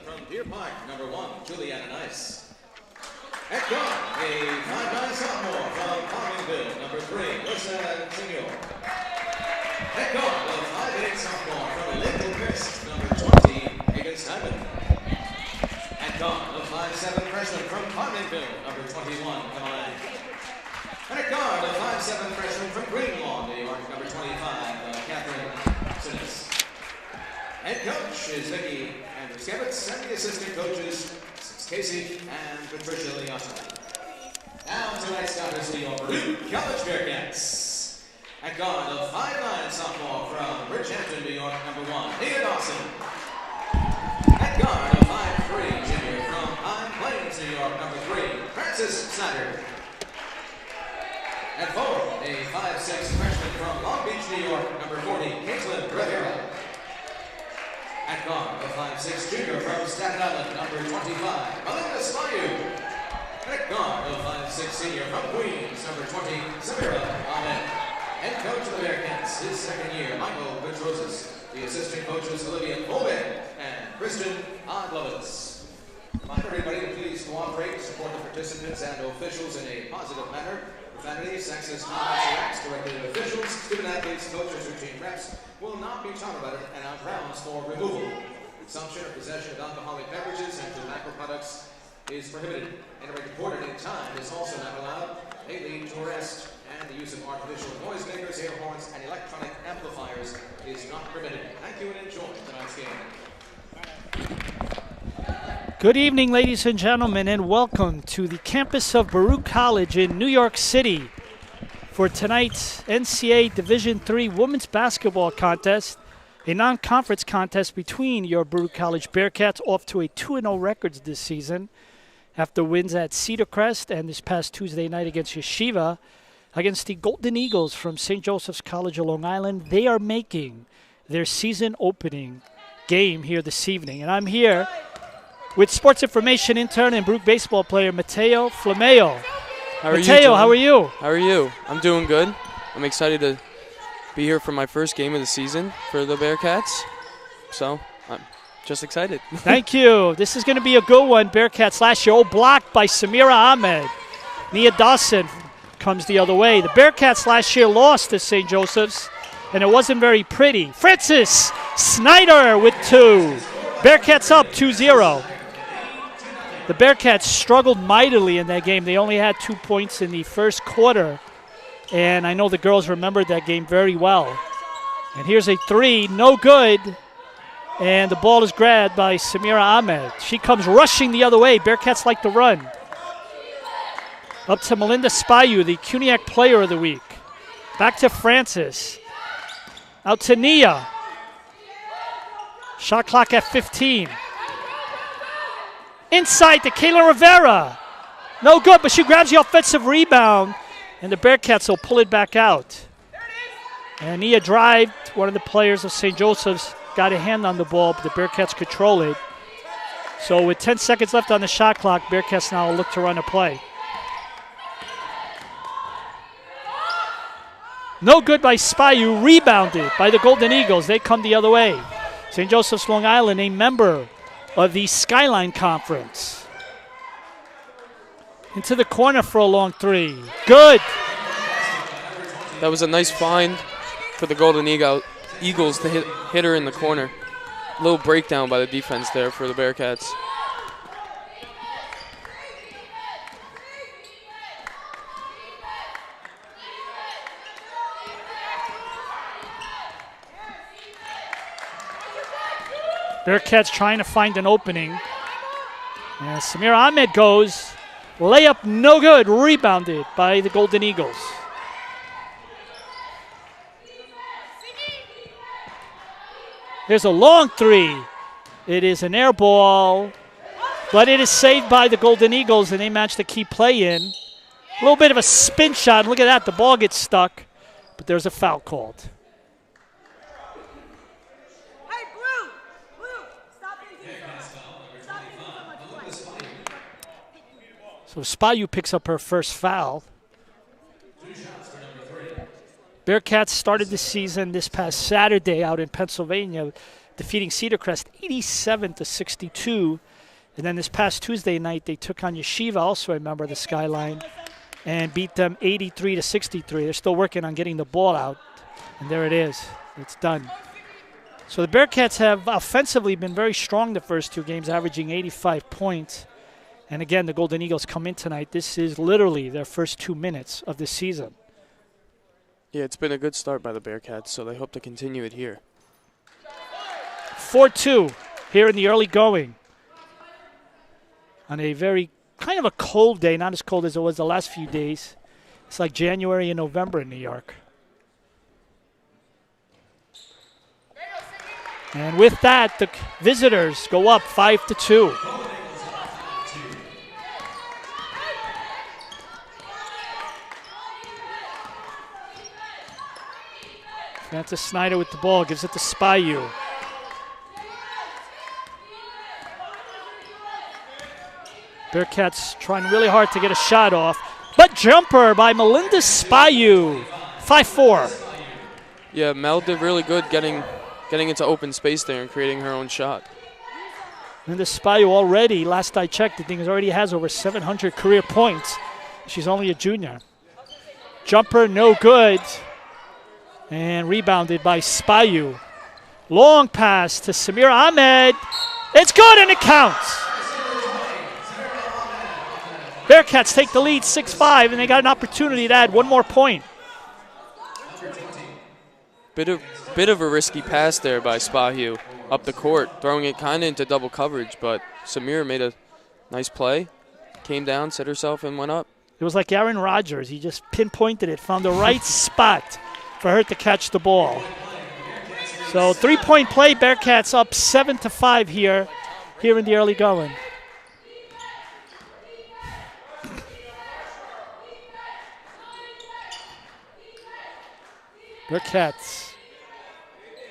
from Deer Park, number 1, Juliana Nice. At guard, a 5'9" sophomore from Farmingville, number 3, Lisa Senor. At guard, a 5'8" sophomore from Lakeland Crest, number 20, Megan Simon. At guard, a 5'7" freshman from Farmingville, number 21, Kamala. And at guard, a 5'7" freshman from Greenlawn, New York, number 25, Catherine Sinis. Head coach is Vicki Andrews-Kevitz, and the assistant coaches, Casey and Patricia Leosta. Now tonight's starters for your Baruch College Bearcats. At guard, a 5'9" sophomore from Bridgehampton, New York, number 1, Nia Dawson. At guard, a 5'3" junior from Pine Plains, New York, number 3, Francis Snyder. At forward, a 5'6" freshman from Long Beach, New York, number 40, Caitlin Rivera. At guard, a 5'6" junior from Staten Island, number 25, Melinda Spayu. At guard, a 5'6" senior from Queens, number 20, Samira Ahmed. Head coach of the Bearcats, his second year, Michael Petrosas. The assistant coaches, Olivia Colvin and Kristen Odlovitz. Remind everybody to please cooperate, support the participants and officials in a positive manner. Profanity, sexist comments, or acts directed at officials, student athletes, coaches, or team reps will not be tolerated and are grounds for removal. Consumption or possession of alcoholic beverages and tobacco products is prohibited. Entering recorded in time is also not allowed. May lead to arrest, and the use of artificial noisemakers, air horns, and electronic amplifiers is not permitted. Thank you and enjoy tonight's game. Good evening, ladies and gentlemen, and welcome to the campus of Baruch College in New York City for tonight's NCAA Division III Women's Basketball Contest, a non-conference contest between your Baruch College Bearcats, off to a 2-0 records this season after wins at Cedar Crest and this past Tuesday night against Yeshiva. Against the Golden Eagles from St. Joseph's College of Long Island, they are making their season opening game here this evening. And I'm here with sports information intern and Baruch baseball player Mateo Flameo. Mateo, how are you? How are you? I'm doing good. I'm excited to be here for my first game of the season for the Bearcats. So I'm just excited. Thank you. This is going to be a good one. Bearcats last year, blocked by Samira Ahmed. Nia Dawson comes the other way. The Bearcats last year lost to St. Joseph's, and it wasn't very pretty. Francis Snyder with 2. Bearcats up 2-0. The Bearcats struggled mightily in that game. They only had 2 points in the first quarter, and I know the girls remembered that game very well. And here's a 3, no good, and the ball is grabbed by Samira Ahmed. She comes rushing the other way. Bearcats like to run. Up to Melinda Spayu, the CUNYAC Player of the Week. Back to Francis. Out to Nia. Shot clock at 15. Inside to Kayla Rivera. No good, but she grabs the offensive rebound, and the Bearcats will pull it back out. And Nia drived. One of the players of St. Joseph's got a hand on the ball, but the Bearcats control it. So with 10 seconds left on the shot clock, Bearcats now will look to run a play. No good by Spayu, rebounded by the Golden Eagles. They come the other way. St. Joseph's Long Island, a member of the Skyline Conference. Into the corner for a long 3. Good. That was a nice find for the Golden Eagles to hit her in the corner. A little breakdown by the defense there for the Bearcats. Bearcats trying to find an opening. And Samir Ahmed goes. Layup no good. Rebounded by the Golden Eagles. There's a long 3. It is an air ball, but it is saved by the Golden Eagles, and they manage to keep play in. A little bit of a spin shot. Look at that. The ball gets stuck, but there's a foul called. So Spayu picks up her first foul. Bearcats started the season this past Saturday out in Pennsylvania defeating Cedar Crest 87-62. And then this past Tuesday night, they took on Yeshiva, also a member of the Skyline, and beat them 83-63. They're still working on getting the ball out, and there it is. It's done. So the Bearcats have offensively been very strong the first two games, averaging 85 points. And again, the Golden Eagles come in tonight. This is literally their first 2 minutes of the season. Yeah, it's been a good start by the Bearcats, so they hope to continue it here. 4-2 here in the early going. On a very kind of a cold day, not as cold as it was the last few days. It's like January and November in New York. And with that, the visitors go up 5-2. Francis Snyder with the ball, gives it to Spayu. Bearcats trying really hard to get a shot off, but jumper by Melinda Spayu, 5-4. Yeah, Mel did really good getting into open space there and creating her own shot. Melinda Spayu already, last I checked, the thing already has over 700 career points. She's only a junior. Jumper, no good. And rebounded by Spayu. Long pass to Samira Ahmed. It's good and it counts. Bearcats take the lead 6-5, and they got an opportunity to add one more point. Bit of a risky pass there by Spahiu up the court, throwing it kind of into double coverage, but Samira made a nice play, came down, set herself, and went up. It was like Aaron Rodgers. He just pinpointed it, found the right spot for her to catch the ball. So 3-point play, Bearcats up 7-5 here in the early going. Bearcats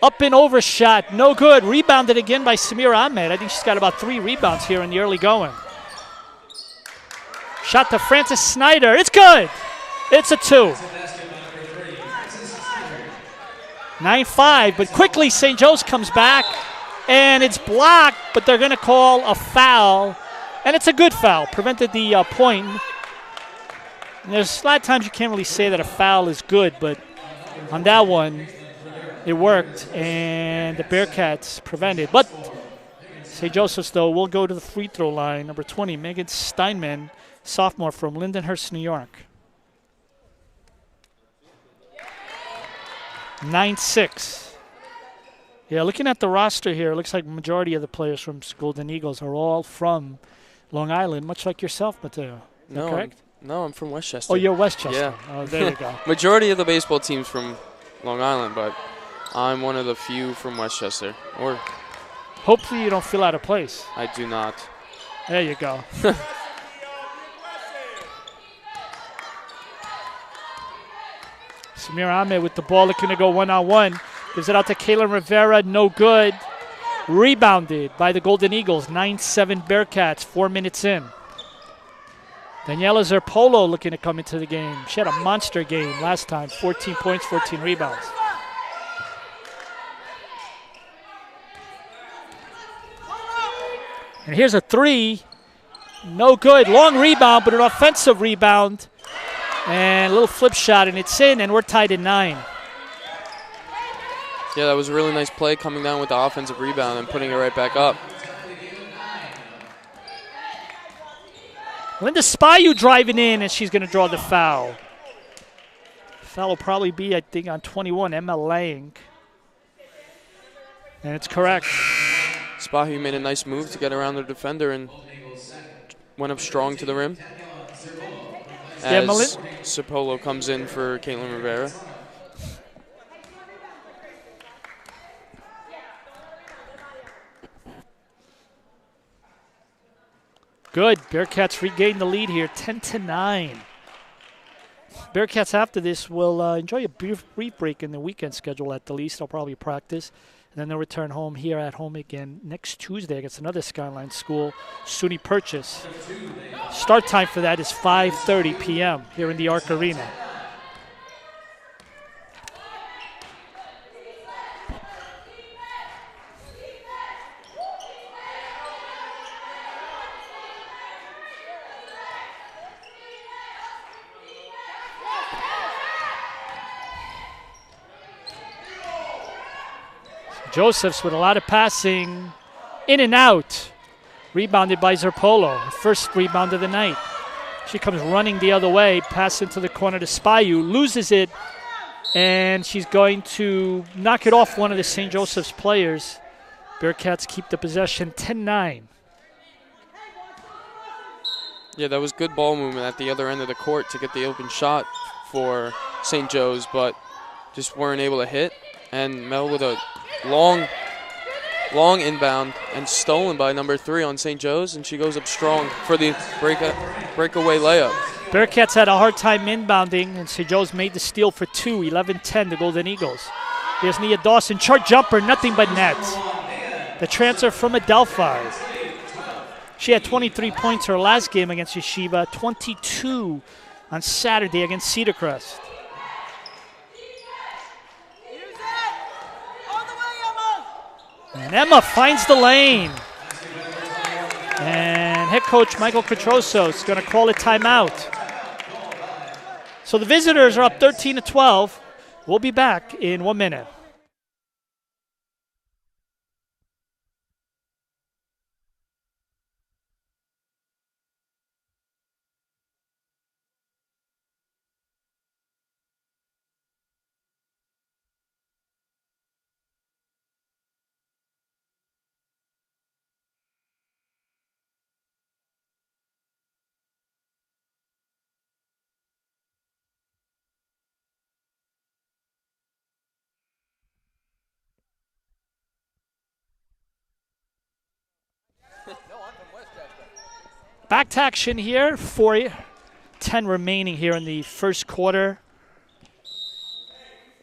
up and overshot, no good. Rebounded again by Samira Ahmed. I think she's got about 3 rebounds here in the early going. Shot to Francis Snyder. It's good. It's a 2. 9-5, but quickly St. Joe's comes back, and it's blocked, but they're going to call a foul, and it's a good foul. Prevented the point. And there's a lot of times you can't really say that a foul is good, but on that one, it worked, and the Bearcats prevented. But St. Joseph's, though, will go to the free throw line. Number 20, Megan Steinman, sophomore from Lindenhurst, New York. 9-6. Yeah, looking at the roster here, it looks like the majority of the players from Golden Eagles are all from Long Island, much like yourself, Mateo. Is that correct? No, I'm from Westchester. Oh, you're Westchester. Yeah. Oh, there you go. Majority of the baseball team's from Long Island, but I'm one of the few from Westchester. Or hopefully you don't feel out of place. I do not. There you go. Samir Ahmed with the ball, looking to go one-on-one. Gives it out to Kaylin Rivera, no good. Rebounded by the Golden Eagles, 9-7 Bearcats, 4 minutes in. Daniela Zerpolo looking to come into the game. She had a monster game last time, 14 points, 14 rebounds. And here's a 3. No good. Long rebound, but an offensive rebound. And a little flip shot, and it's in, and we're tied at 9. Yeah, that was a really nice play, coming down with the offensive rebound and putting it right back up. Linda Spayu driving in, and she's going to draw the foul. Foul will probably be, I think, on 21, Emma Lang. And it's correct. Spahi made a nice move to get around the defender and went up strong to the rim. As Zerpolo comes in for Caitlin Rivera. Good. Bearcats regain the lead here, 10-9. Bearcats after this will enjoy a brief break in the weekend schedule at the least. They'll probably practice. And then they'll return home here at home again next Tuesday against another Skyline school, SUNY Purchase. Start time for that is 5:30 p.m. here in the Arc Arena. Josephs with a lot of passing. In and out. Rebounded by Zerpolo. Her first rebound of the night. She comes running the other way. Pass into the corner to Spayu. Loses it. And she's going to knock it off one of the St. Joseph's players. Bearcats keep the possession 10-9. Yeah, that was good ball movement at the other end of the court to get the open shot for St. Joe's, but just weren't able to hit. And Mel with a long inbound and stolen by number 3 on St. Joe's, and she goes up strong for the breakaway layup. Bearcats had a hard time inbounding, and St. Joe's made the steal for 2, 11-10, the Golden Eagles. Here's Nia Dawson, short jumper, nothing but net. The transfer from Adelphi. She had 23 points her last game against Yeshiva, 22 on Saturday against Cedar Crest. And Emma finds the lane. And head coach Michael Catroso is going to call a timeout. So the visitors are up 13-12. We'll be back in 1 minute. Back to action here, 4:10 remaining here in the first quarter.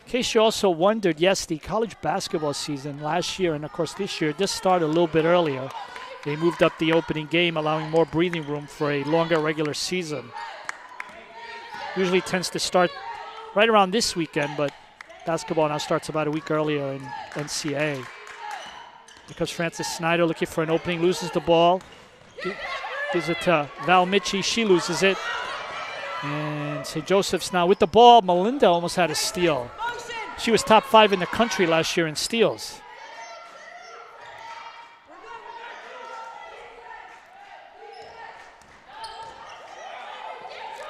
In case you also wondered, yes, the college basketball season last year and, of course, this year just started a little bit earlier. They moved up the opening game, allowing more breathing room for a longer regular season. Usually tends to start right around this weekend, but basketball now starts about a week earlier in NCAA. Because Frances Snyder looking for an opening, loses the ball. Gives it to Val Mitchie. She loses it. And St. Joseph's now with the ball. Melinda almost had a steal. She was top 5 in the country last year in steals.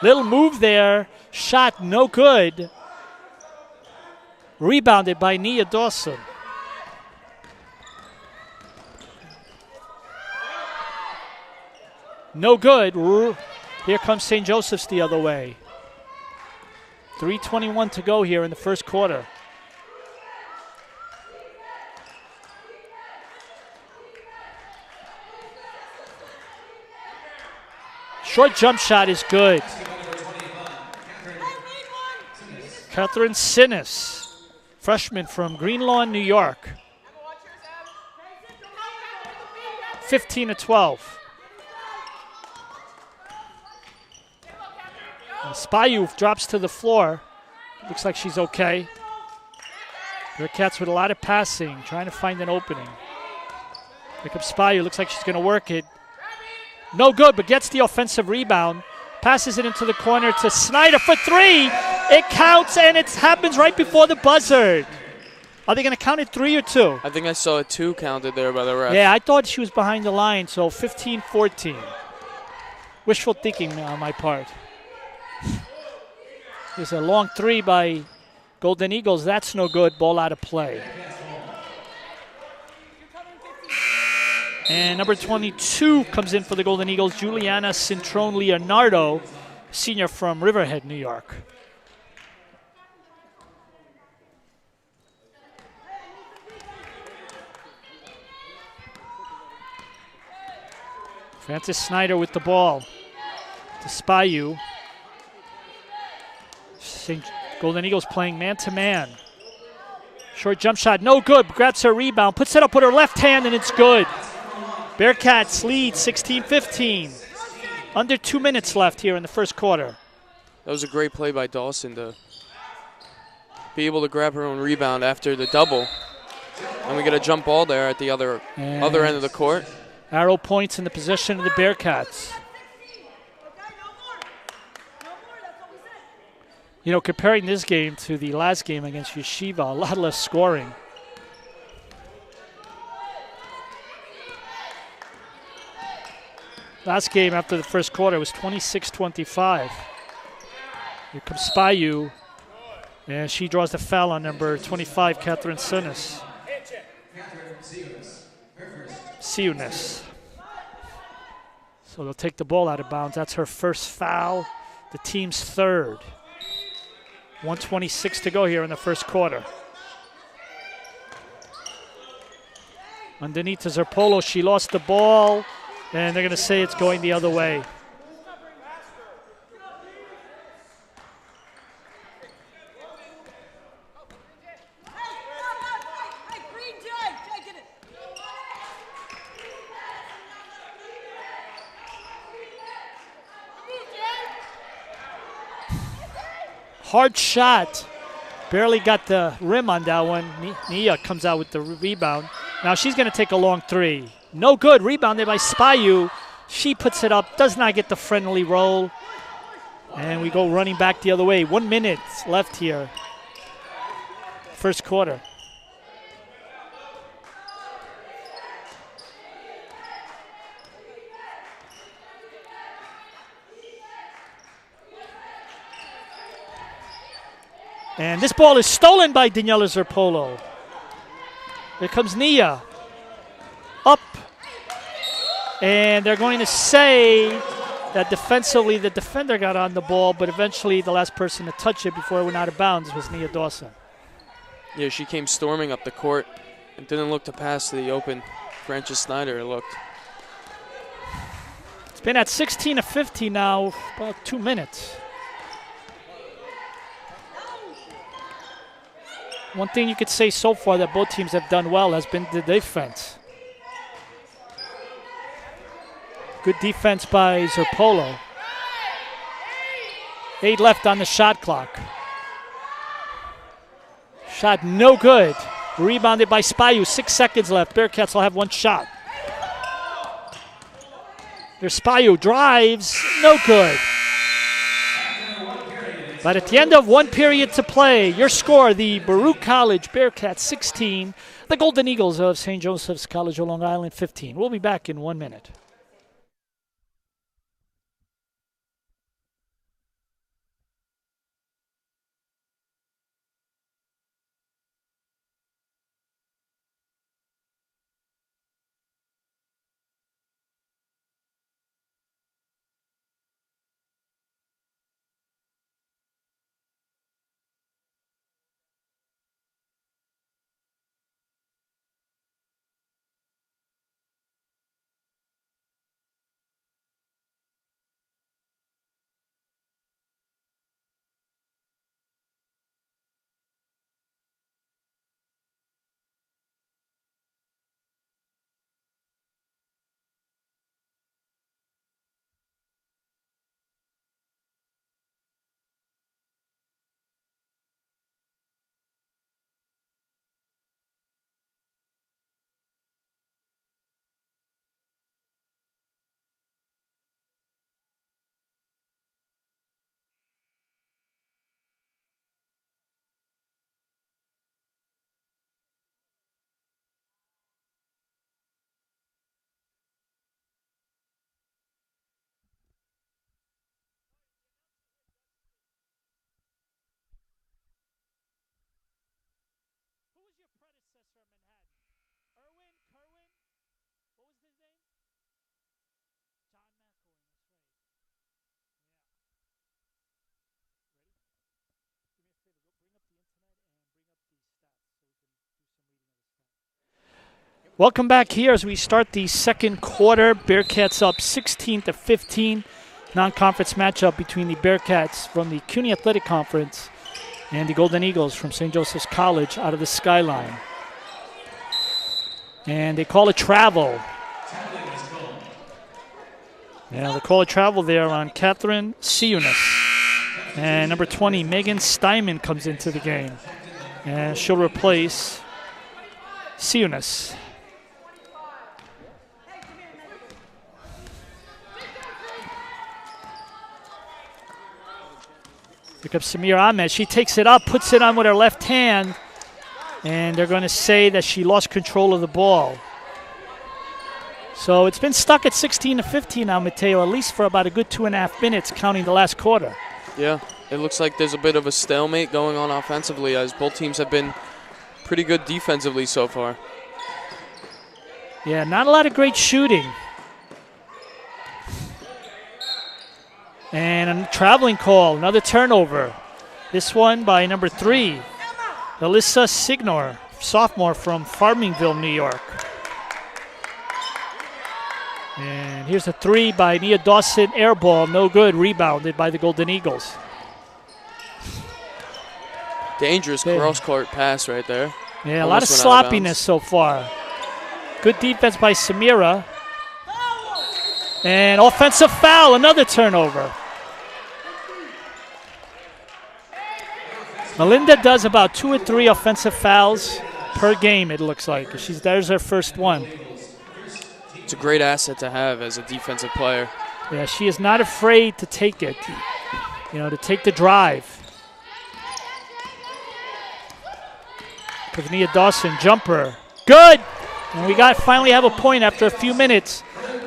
Little move there. Shot no good. Rebounded by Nia Dawson. No good. Here comes St. Joseph's the other way. 3:21 to go here in the first quarter. Short jump shot is good. Catherine Sinnis, freshman from Greenlawn, New York. 15-12. Spayu drops to the floor. Looks like she's okay. Bearcats with a lot of passing, trying to find an opening. Pick up Spayu. Looks like she's going to work it. No good, but gets the offensive rebound. Passes it into the corner to Snyder for 3. It counts, and it happens right before the buzzer. Are they going to count it 3 or 2? I think I saw a 2 counted there by the ref. Yeah, I thought she was behind the line, so 15-14. Wishful thinking on my part. There's a long 3 by Golden Eagles. That's no good. Ball out of play. And number 22 comes in for the Golden Eagles, Juliana Cintrone Leonardo, senior from Riverhead, New York. Frances Snyder with the ball to Spayu. Golden Eagles playing man-to-man. Short jump shot, no good. Grabs her rebound, puts it up with her left hand, and it's good. Bearcats lead 16-15. Under 2 minutes left here in the first quarter. That was a great play by Dawson to be able to grab her own rebound after the double. And we get a jump ball there at the other end of the court. Arrow points in the possession of the Bearcats. You know, comparing this game to the last game against Yeshiva, a lot less scoring. Last game after the first quarter was 26-25. Here comes Spayu, and she draws the foul on number 25, Catherine Siunas. So they'll take the ball out of bounds. That's her first foul, the team's third. 1:26 to go here in the first quarter. Underneath to Zerpolo. She lost the ball, and they're going to say it's going the other way. Hard shot. Barely got the rim on that one. Nia comes out with the rebound. Now she's going to take a long three. No good. Rebounded by Spayu. She puts it up. Does not get the friendly roll. And we go running back the other way. 1 minute left here. First quarter. And this ball is stolen by Daniela Zerpolo. Here comes Nia. Up. And they're going to say that defensively the defender got on the ball, but eventually the last person to touch it before it went out of bounds was Nia Dawson. Yeah, she came storming up the court and didn't look to pass to the open Frances Snyder, it looked. It's been at 16-15 now, about 2 minutes. One thing you could say so far that both teams have done well has been the defense. Good defense by Zerpolo. 8 left on the shot clock. Shot no good. Rebounded by Spayu. 6 seconds left. Bearcats will have one shot. There's Spayu. Drives. No good. But at the end of 1 period to play, your score, the Baruch College Bearcats 16, the Golden Eagles of St. Joseph's College of Long Island 15. We'll be back in 1 minute. Welcome back here as we start the second quarter. Bearcats up 16-15. Non-conference matchup between the Bearcats from the CUNY Athletic Conference and the Golden Eagles from St. Joseph's College out of the Skyline. And they call a travel. Yeah, they call a travel there on Catherine Siunas. And number 20, Megan Steinman, comes into the game. And she'll replace Siunas. Here comes Samir Ahmed. She takes it up, puts it on with her left hand, and they're going to say that she lost control of the ball. So it's been stuck at 16-15 now, Mateo, at least for about a good 2.5 minutes, counting the last quarter. Yeah, it looks like there's a bit of a stalemate going on offensively as both teams have been pretty good defensively so far. Yeah, not a lot of great shooting. And a traveling call, another turnover. This one by number 3, Alyssa Signor, sophomore from Farmingville, New York. And here's a 3 by Nia Dawson, air ball, no good, rebounded by the Golden Eagles. Dangerous cross-court pass right there. Yeah, a lot of sloppiness so far. Good defense by Samira. And offensive foul, another turnover. Melinda does about 2 or 3 offensive fouls per game, it looks like. There's her first one. It's a great asset to have as a defensive player. Yeah, she is not afraid to take it, to take the drive. With Nia Dawson, jumper, good! And we finally have a point after a few minutes.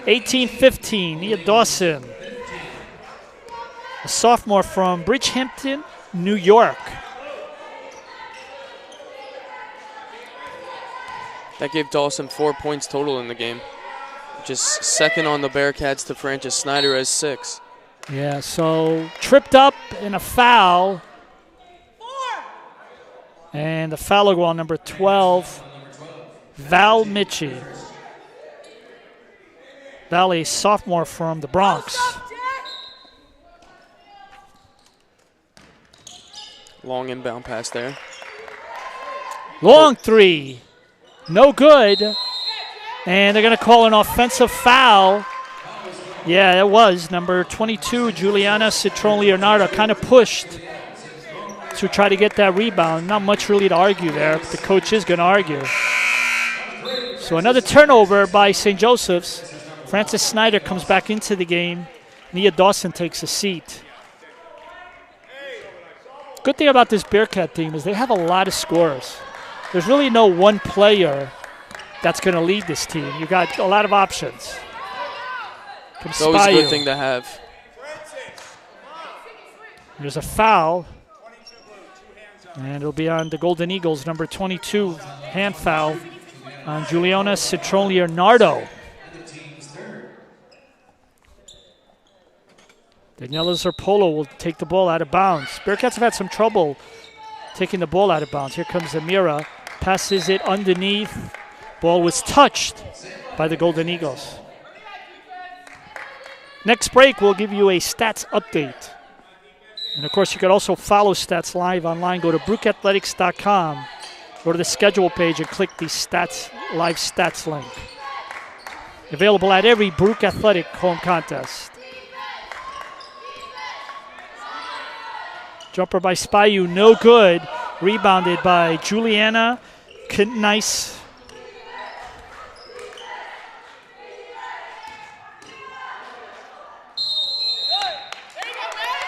18-15, Nia Dawson, a sophomore from Bridgehampton, New York. That gave Dawson 4 points total in the game. Just second on the Bearcats to Frances Snyder as 6. Yeah, so tripped up in a foul. And the foul will go on number 12, Val Mitchie. Val, a sophomore from the Bronx. Long inbound pass there. Long 3. No good. And they're going to call an offensive foul. Yeah, it was. Number 22, Juliana Citron-Leonardo, kind of pushed to try to get that rebound. Not much really to argue there, but the coach is going to argue. So another turnover by St. Joseph's. Frances Snyder comes back into the game. Nia Dawson takes a seat. Good thing about this Bearcat team is they have a lot of scorers. There's really no one player that's going to lead this team. You got a lot of options. It's always a good thing to have. There's a foul. And it'll be on the Golden Eagles, number 22, hand foul on Juliana Citron-Leonardo. Daniela Zerpolo will take the ball out of bounds. Bearcats have had some trouble taking the ball out of bounds. Here comes Amira, passes it underneath. Ball was touched by the Golden Eagles. Next break, we'll give you a stats update. And, of course, you can also follow Stats Live online. Go to BruchAthletics.com. Go to the schedule page and click the Live Stats link. Available at every Baruch Athletic home contest. Jumper by Spayu, no good. Rebounded by Juliana Nice.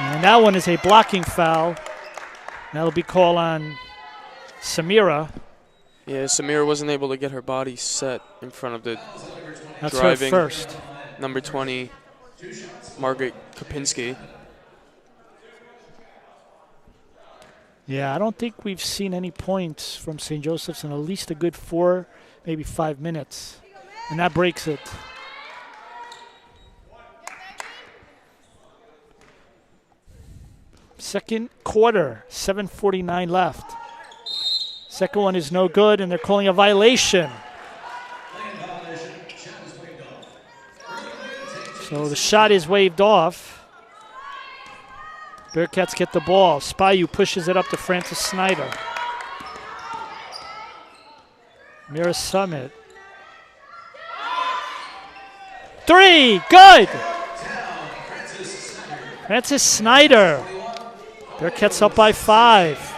And that one is a blocking foul. That'll be called on Samira. Yeah, Samira wasn't able to get her body set in front of the That's driving her first. number 20, Margaret Kopinski. Yeah, I don't think we've seen any points from St. Joseph's in at least a good 4, maybe 5 minutes. And that breaks it. Second quarter, 7:49 left. Second one is no good, and they're calling a violation. So the shot is waved off. Bearcats get the ball. Spayu pushes it up to Frances Snyder. Mira Summit. 3, good! Frances Snyder. Bearcats up by 5.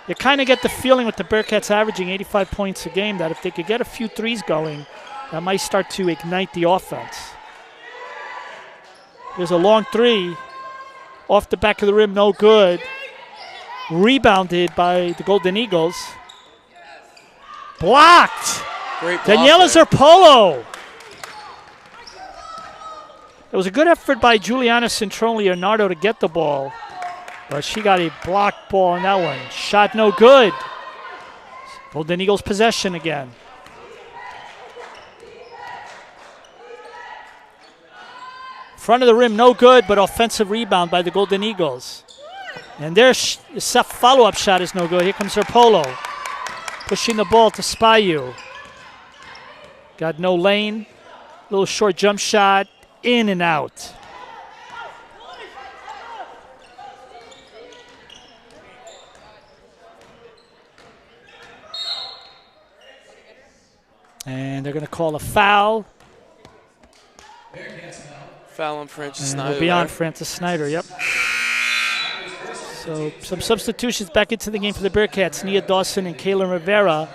You kind of get the feeling with the Bearcats averaging 85 points a game that if they could get a few threes going, that might start to ignite the offense. There's a long 3. Off the back of the rim, no good. Rebounded by the Golden Eagles. Blocked! Great block Daniela there. Zerpolo. It was a good effort by Juliana Centrone Leonardo to get the ball, but she got a blocked ball on that one. Shot no good. Golden Eagles possession again. Front of the rim, no good, but offensive rebound by the Golden Eagles. And their follow-up shot is no good. Here comes Zerpolo, pushing the ball to Spayu. Got no lane. Little short jump shot, in and out. And they're going to call a foul. Foul on Francis And Snyder. it'll be on there. Francis Snyder, yep. So some substitutions back into the game for the Bearcats. Nia Dawson and Kayla Rivera.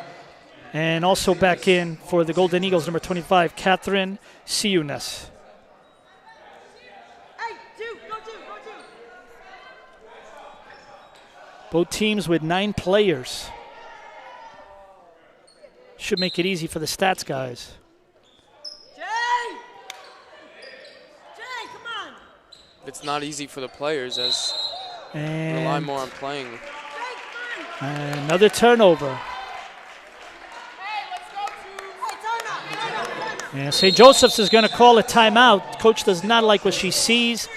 And also back in for the Golden Eagles, number 25, Catherine Siunas. Both teams with 9 players. Should make it easy for the stats guys. It's not easy for the players as they rely And more on playing. another turnover. And St. Joseph's is going to call a timeout. Coach does not like what she sees.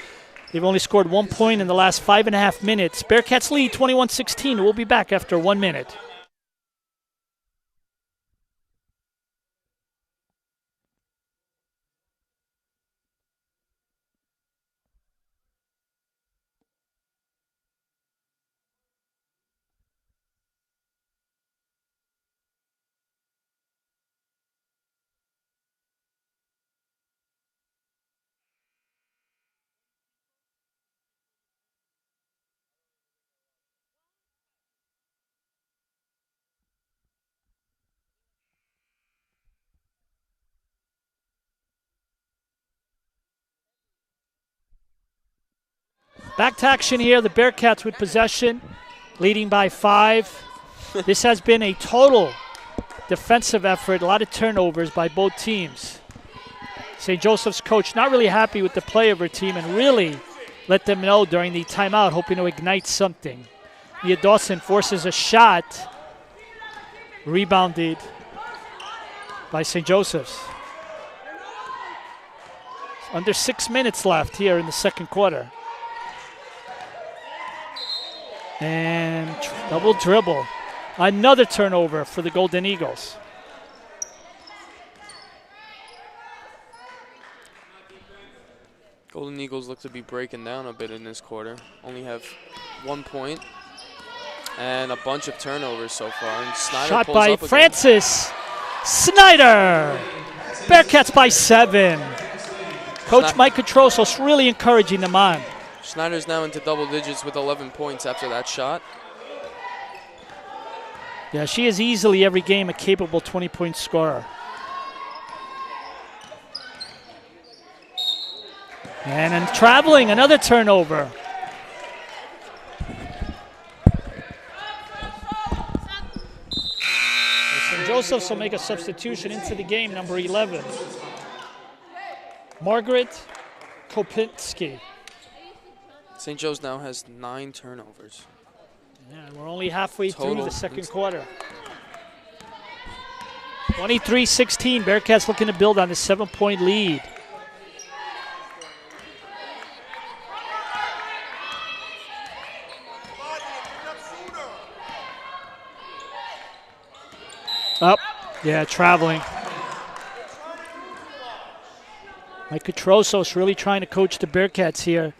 They've only scored 1 point in the last 5.5 minutes. Bearcats lead 21-16. We'll be back after 1 minute. Back to action here. The Bearcats with possession, leading by 5. This has been a total defensive effort. A lot of turnovers by both teams. St. Joseph's coach not really happy with the play of her team and really let them know during the timeout, hoping to ignite something. Nia Dawson forces a shot. Rebounded by St. Joseph's. Under 6 minutes left here in the second quarter. And double dribble. Another turnover for the Golden Eagles. Golden Eagles look to be breaking down a bit in this quarter. Only have 1 point and a bunch of turnovers so far. And Snyder Shot pulls by up again. Francis Snyder. Bearcats by 7. Coach Mike Catrosos really encouraging them on. Snyder's now into double digits with 11 points after that shot. Yeah, she is easily every game a capable 20-point scorer. And traveling, another turnover. St. Joseph's will make a substitution into the game, number 11. Margaret Kopinski. St. Joe's now has 9 turnovers. Yeah, we're only halfway through Total. the second quarter. 23-16, Bearcats looking to build on the 7-point lead. Up, yeah, traveling. Mike Catrosos really trying to coach the Bearcats here.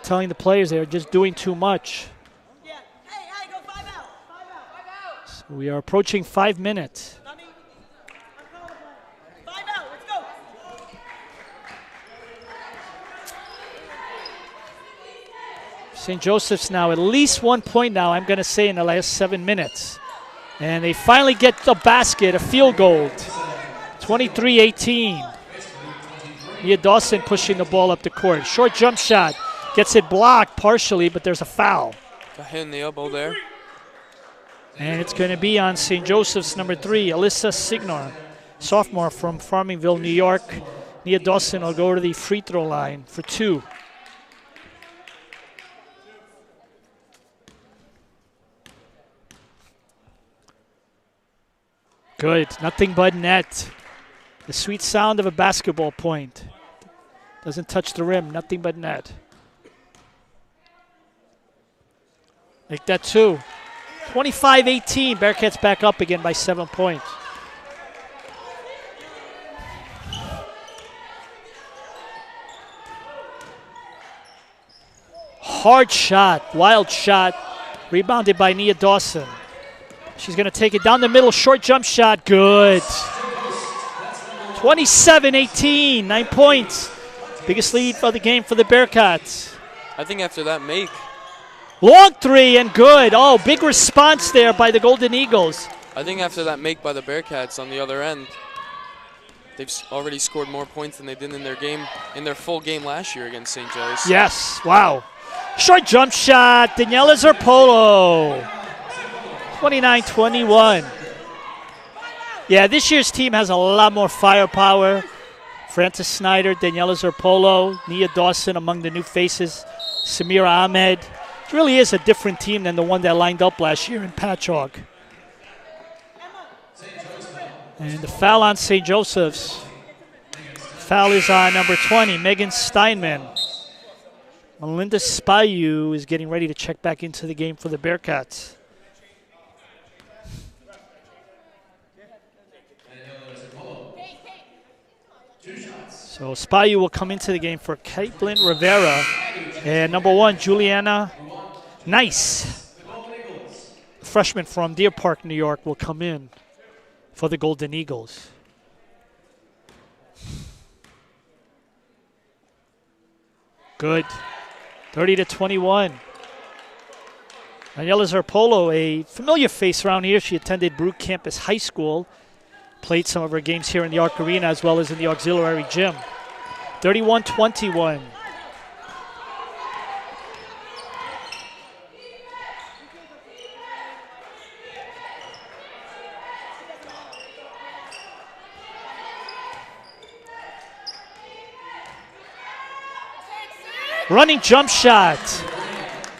Telling the players they're just doing too much. So we are approaching 5 minutes. St. Joseph's now at least 1 point now, I'm going to say, in the last 7 minutes. And they finally get the basket, a field goal. 23-18. Nia Dawson pushing the ball up the court. Short jump shot. Gets it blocked partially, but there's a foul. Got hit in the elbow there. And it's going to be on St. Joseph's number 3, Alyssa Signor, sophomore from Farmingville, New York. Nia Dawson will go to the free throw line for 2. Good, nothing but net. The sweet sound of a basketball point. Doesn't touch the rim, nothing but net. Like that too. 25-18, Bearcats back up again by 7 points. Hard shot, wild shot, rebounded by Nia Dawson. She's going to take it down the middle, short jump shot, good. 27-18, 9 points. Biggest lead for the game for the Bearcats. I think after that make. Long 3 and good. Oh, big response there by the Golden Eagles. I think after that make by the Bearcats on the other end, they've already scored more points than they did in their full game last year against St. Joe's. Yes, wow. Short jump shot, Daniela Zerpolo. 29-21. Yeah, this year's team has a lot more firepower. Frances Snyder, Daniela Zerpolo, Nia Dawson among the new faces, Samira Ahmed. It really is a different team than the one that lined up last year in Patchogue. And the foul on St. Joseph's. Foul is on number 20, Megan Steinman. Melinda Spayu is getting ready to check back into the game for the Bearcats. So Spayu will come into the game for Caitlin Rivera. And number 1, Juliana Nice, freshman from Deer Park, New York, will come in for the Golden Eagles. Good. 30-21. Daniela Zerpolo, a familiar face around here. She attended Baruch Campus High School. Played some of her games here in the Arc Arena as well as in the auxiliary gym. 31-21. Running jump shot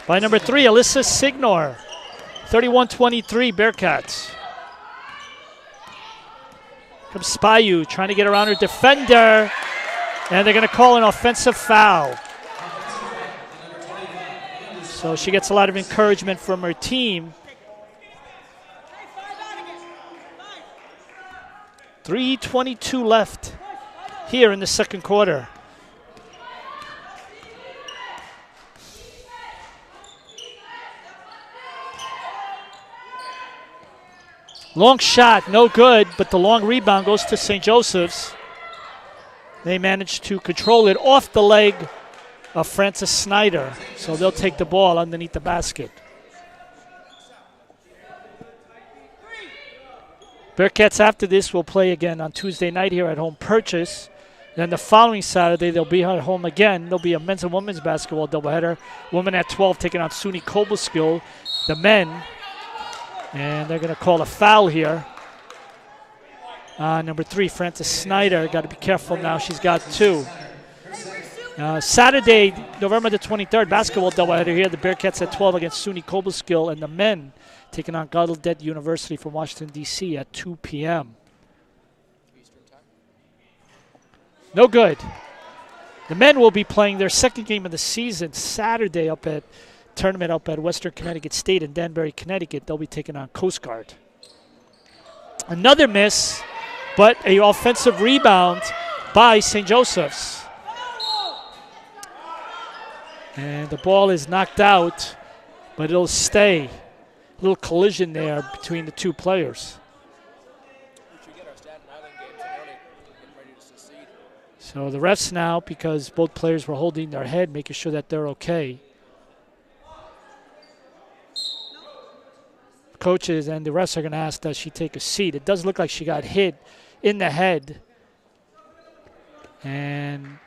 by number 3, Alyssa Signor. 31-23, Bearcats. Comes Spayu trying to get around her defender, and they're going to call an offensive foul. So she gets a lot of encouragement from her team. 3:22 left here in the second quarter. Long shot, no good, but the long rebound goes to St. Joseph's. They managed to control it off the leg of Frances Snyder, so they'll take the ball underneath the basket. Bearcats after this will play again on Tuesday night here at Home Purchase. Then the following Saturday, they'll be at home again. There'll be a men's and women's basketball doubleheader. Women at 12 taking on SUNY Cobleskill. The men. And they're going to call a foul here. Number 3, Frances Snyder. Got to be careful now. She's got 2. Saturday, November the 23rd, basketball doubleheader here. The Bearcats at 12 against SUNY Cobleskill. And the men taking on Gallaudet University from Washington, D.C. at 2 p.m. No good. The men will be playing their second game of the season Saturday tournament up at Western Connecticut State in Danbury, Connecticut. They'll be taking on Coast Guard. Another miss, but an offensive rebound by St. Joseph's. And the ball is knocked out, but it'll stay. A little collision there between the two players. So the refs now, because both players were holding their head, making sure that they're okay. Coaches and the refs are going to ask that she take a seat. It does look like she got hit in the head. And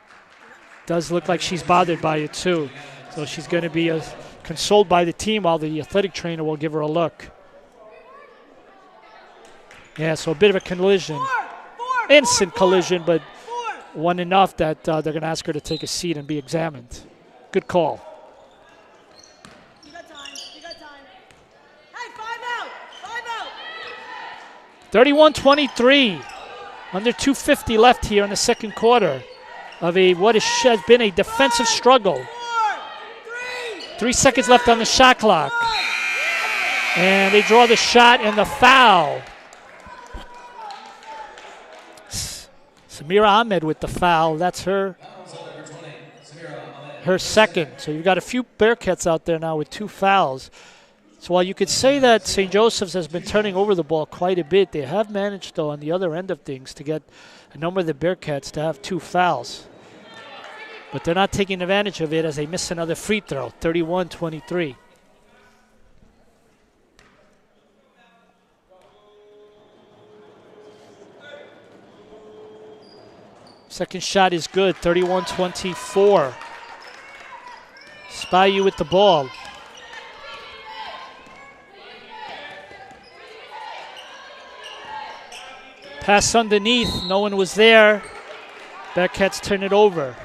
does look like she's bothered by it too. So she's going to be consoled by the team while the athletic trainer will give her a look. Yeah, so a bit of a collision. Instant collision, but one enough that they're going to ask her to take a seat and be examined. Good call. You got time. You got time. Hey, 5 out. 31-23. Under 2:50 left here in the second quarter of what has been a defensive struggle. 3 seconds left on the shot clock. And they draw the shot and the foul. Samira Ahmed with the foul. That's her second. So you've got a few Bearcats out there now with 2 fouls. So while you could say that St. Joseph's has been turning over the ball quite a bit, they have managed, though, on the other end of things to get a number of the Bearcats to have 2 fouls. But they're not taking advantage of it as they miss another free throw, 31-23. Second shot is good, 31-24. Spayu with the ball. Pass underneath, no one was there. Bearcats turn it over.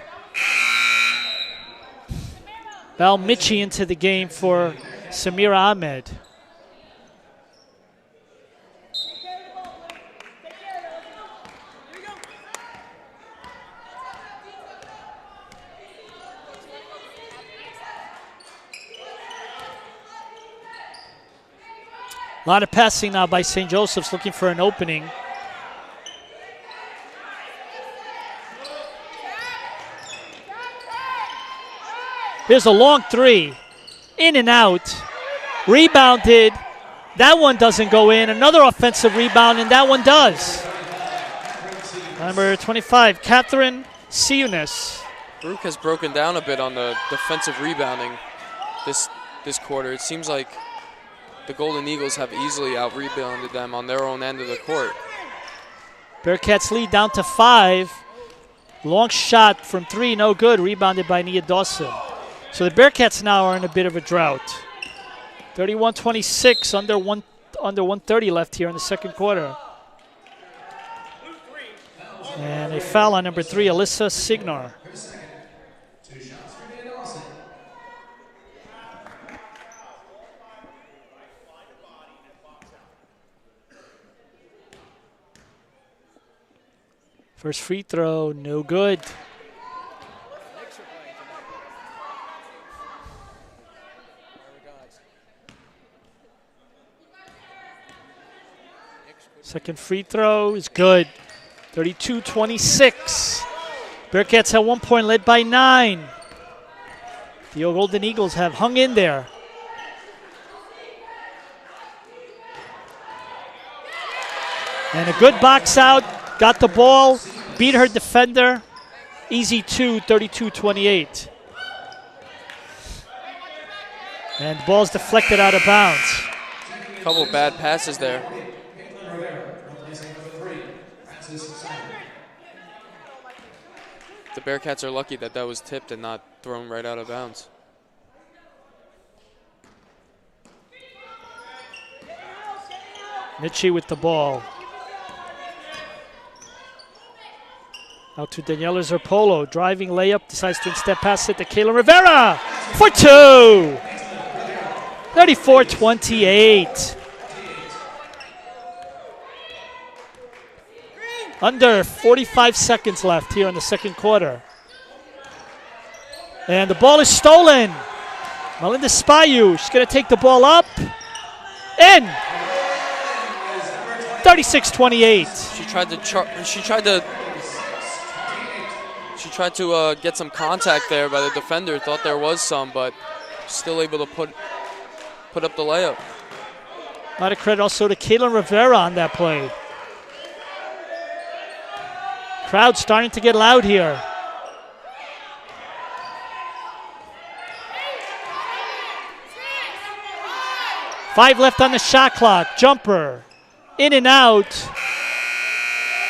Val Michi into the game for Samira Ahmed. A lot of passing now by St. Joseph's, looking for an opening. Here's a long three. In and out. Rebounded. That one doesn't go in. Another offensive rebound, and that one does. Number 25, Catherine Siunis. Baruch has broken down a bit on the defensive rebounding this quarter. It seems like the Golden Eagles have easily out-rebounded them on their own end of the court. Bearcats lead down to 5. Long shot from 3, no good. Rebounded by Nia Dawson. So the Bearcats now are in a bit of a drought. 31-26, under 130 left here in the second quarter. And a foul on number 3, Alyssa Signar. First free throw, no good. Second free throw is good. 32-26. Bearcats at one point led by 9. The Golden Eagles have hung in there. And a good box out. Got the ball, beat her defender. Easy 2, 32-28. And the ball's deflected out of bounds. A couple bad passes there. The Bearcats are lucky that was tipped and not thrown right out of bounds. Michi with the ball. Out to Daniela Zerpolo. Driving layup. Decides to instead pass it to Kayla Rivera for 2. 34-28. Under 45 seconds left here in the second quarter. And the ball is stolen. Melinda Spayu. She's going to take the ball up. In. 36-28. She tried to get some contact there by the defender. Thought there was some, but still able to put up the layup. A lot of credit also to Kayla Rivera on that play. Crowd starting to get loud here. Five left on the shot clock. Jumper. In and out.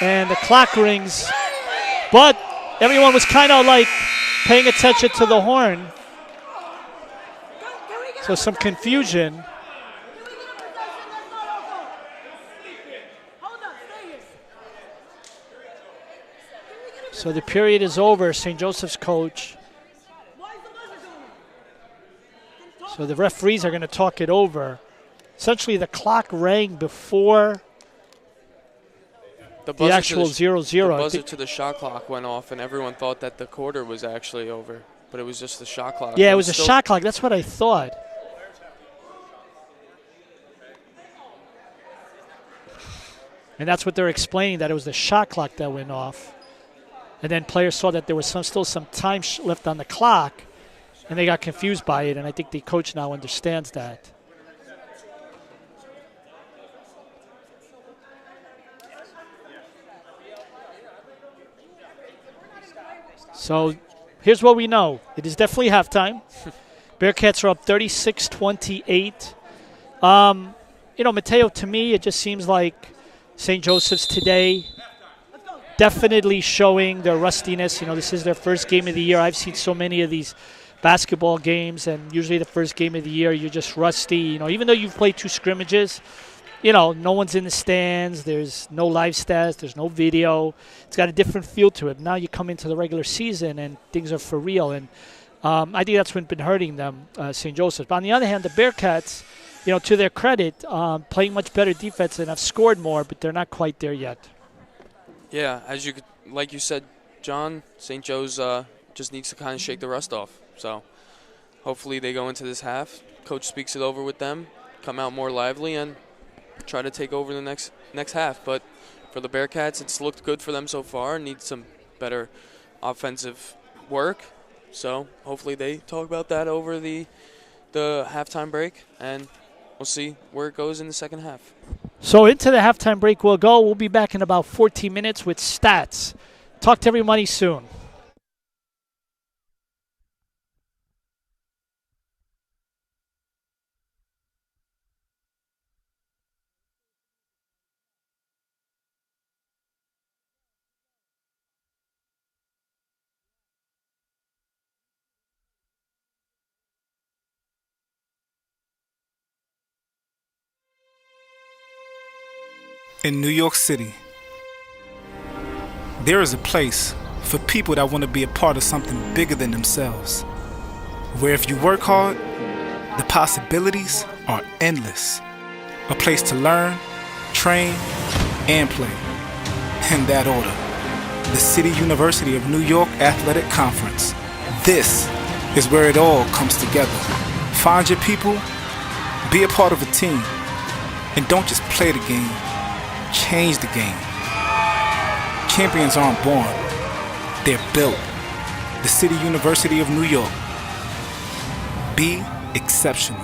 And the clock rings. But everyone was kind of like paying attention to the horn. So some confusion. So the period is over. St. Joseph's coach. Why is the buzzer going? So the referees are going to talk it over. Essentially, the clock rang before the buzzer actual to 0-0. the I buzzer think- to the shot clock went off, and everyone thought that the quarter was actually over, but it was just the shot clock. Yeah, And it was a still- shot clock. That's what I thought. And that's what they're explaining, that it was the shot clock that went off. And then players saw that there was still some time left on the clock, and they got confused by it, and I think the coach now understands that. So here's what we know. It is definitely halftime. Bearcats are up 36-28. Mateo, to me, it just seems like St. Joseph's today definitely showing their rustiness. This is their first game of the year. I've seen so many of these basketball games, and usually the first game of the year, you're just rusty. Even though you've played 2 scrimmages, no one's in the stands. There's no live stats. There's no video. It's got a different feel to it. Now you come into the regular season, and things are for real. And I think that's what's been hurting them, St. Joseph. But on the other hand, the Bearcats, to their credit, playing much better defense and have scored more, but they're not quite there yet. Yeah, like you said, John, St. Joe's just needs to kind of shake the rust off. So hopefully they go into this half. Coach speaks it over with them, come out more lively, and try to take over the next half. But for the Bearcats, it's looked good for them so far. Need some better offensive work. So hopefully they talk about that over the halftime break, and we'll see where it goes in the second half. So into the halftime break we'll go. We'll be back in about 14 minutes with stats. Talk to everybody soon. In New York City, there is a place for people that want to be a part of something bigger than themselves, where if you work hard, the possibilities are endless. A place to learn, train, and play. In that order, the City University of New York Athletic Conference. This is where it all comes together. Find your people, be a part of a team, and don't just play the game. Change the game. Champions aren't born, they're built. The City University of New York. Be exceptional.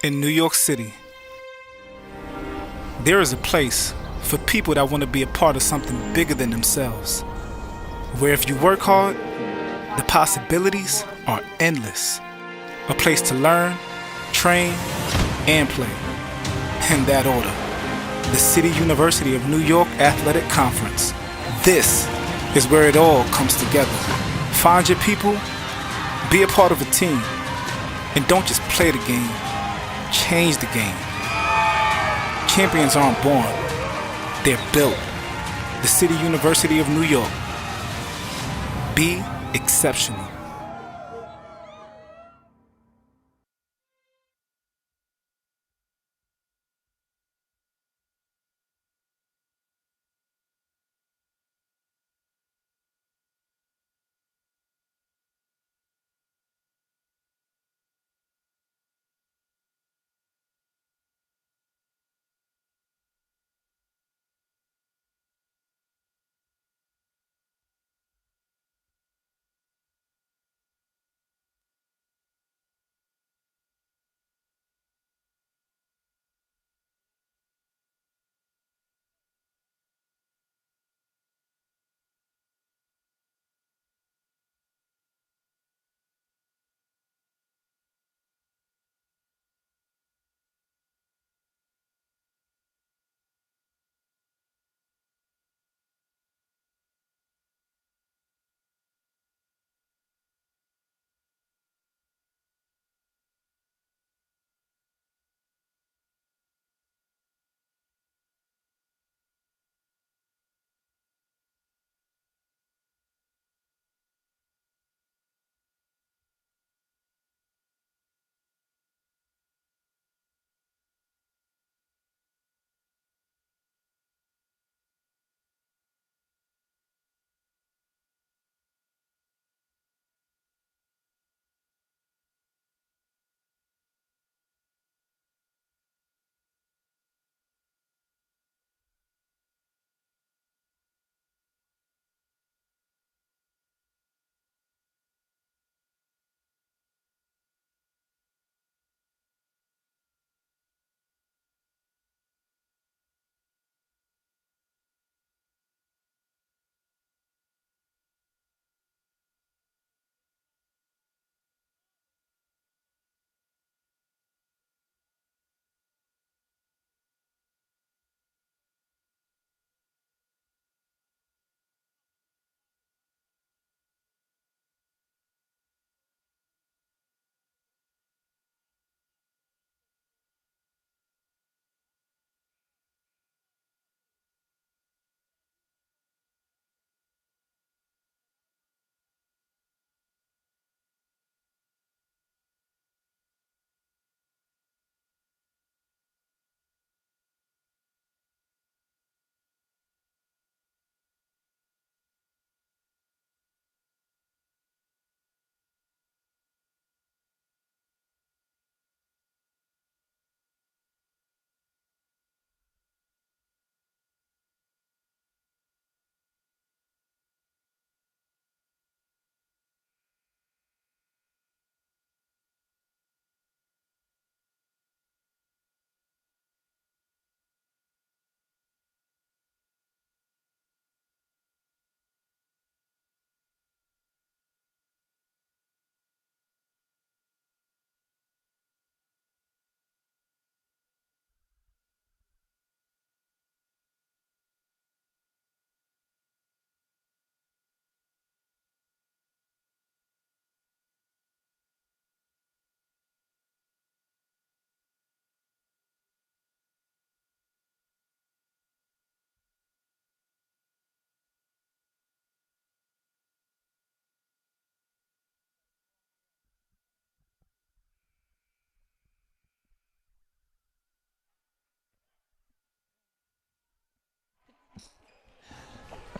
In New York City, there is a place for people that want to be a part of something bigger than themselves, where if you work hard, the possibilities are endless. A place to learn, train, and play. In that order, the City University of New York Athletic Conference. This is where it all comes together. Find your people, be a part of a team, and don't just play the game, change the game. Champions aren't born, they're built. The City University of New York. Be exceptional.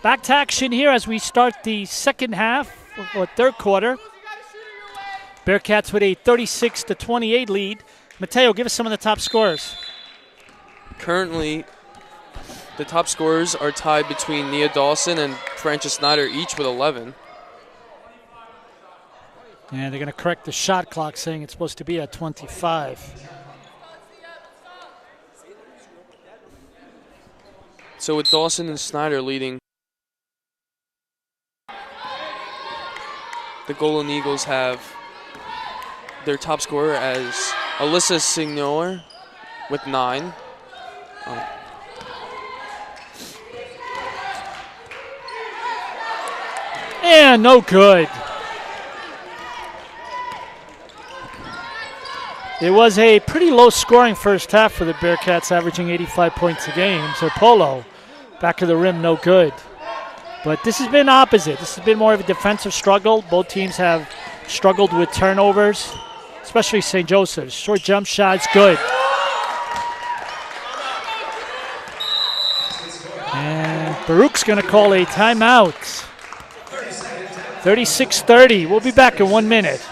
Back to action here as we start the second half or third quarter. Bearcats with a 36-28 lead. Mateo, give us some of the top scorers. Currently, the top scorers are tied between Nia Dawson and Frances Snyder, each with 11. And they're going to correct the shot clock, saying it's supposed to be at 25. So with Dawson and Snyder leading, the Golden Eagles have their top scorer as Alyssa Signor with 9. And no good. It was a pretty low scoring first half for the Bearcats, averaging 85 points a game. Zerpolo, back of the rim, no good. But this has been opposite. This has been more of a defensive struggle. Both teams have struggled with turnovers, especially St. Joseph's. Short jump shots, good. And Baruch's going to call a timeout. 36-30. We'll be back in 1 minute.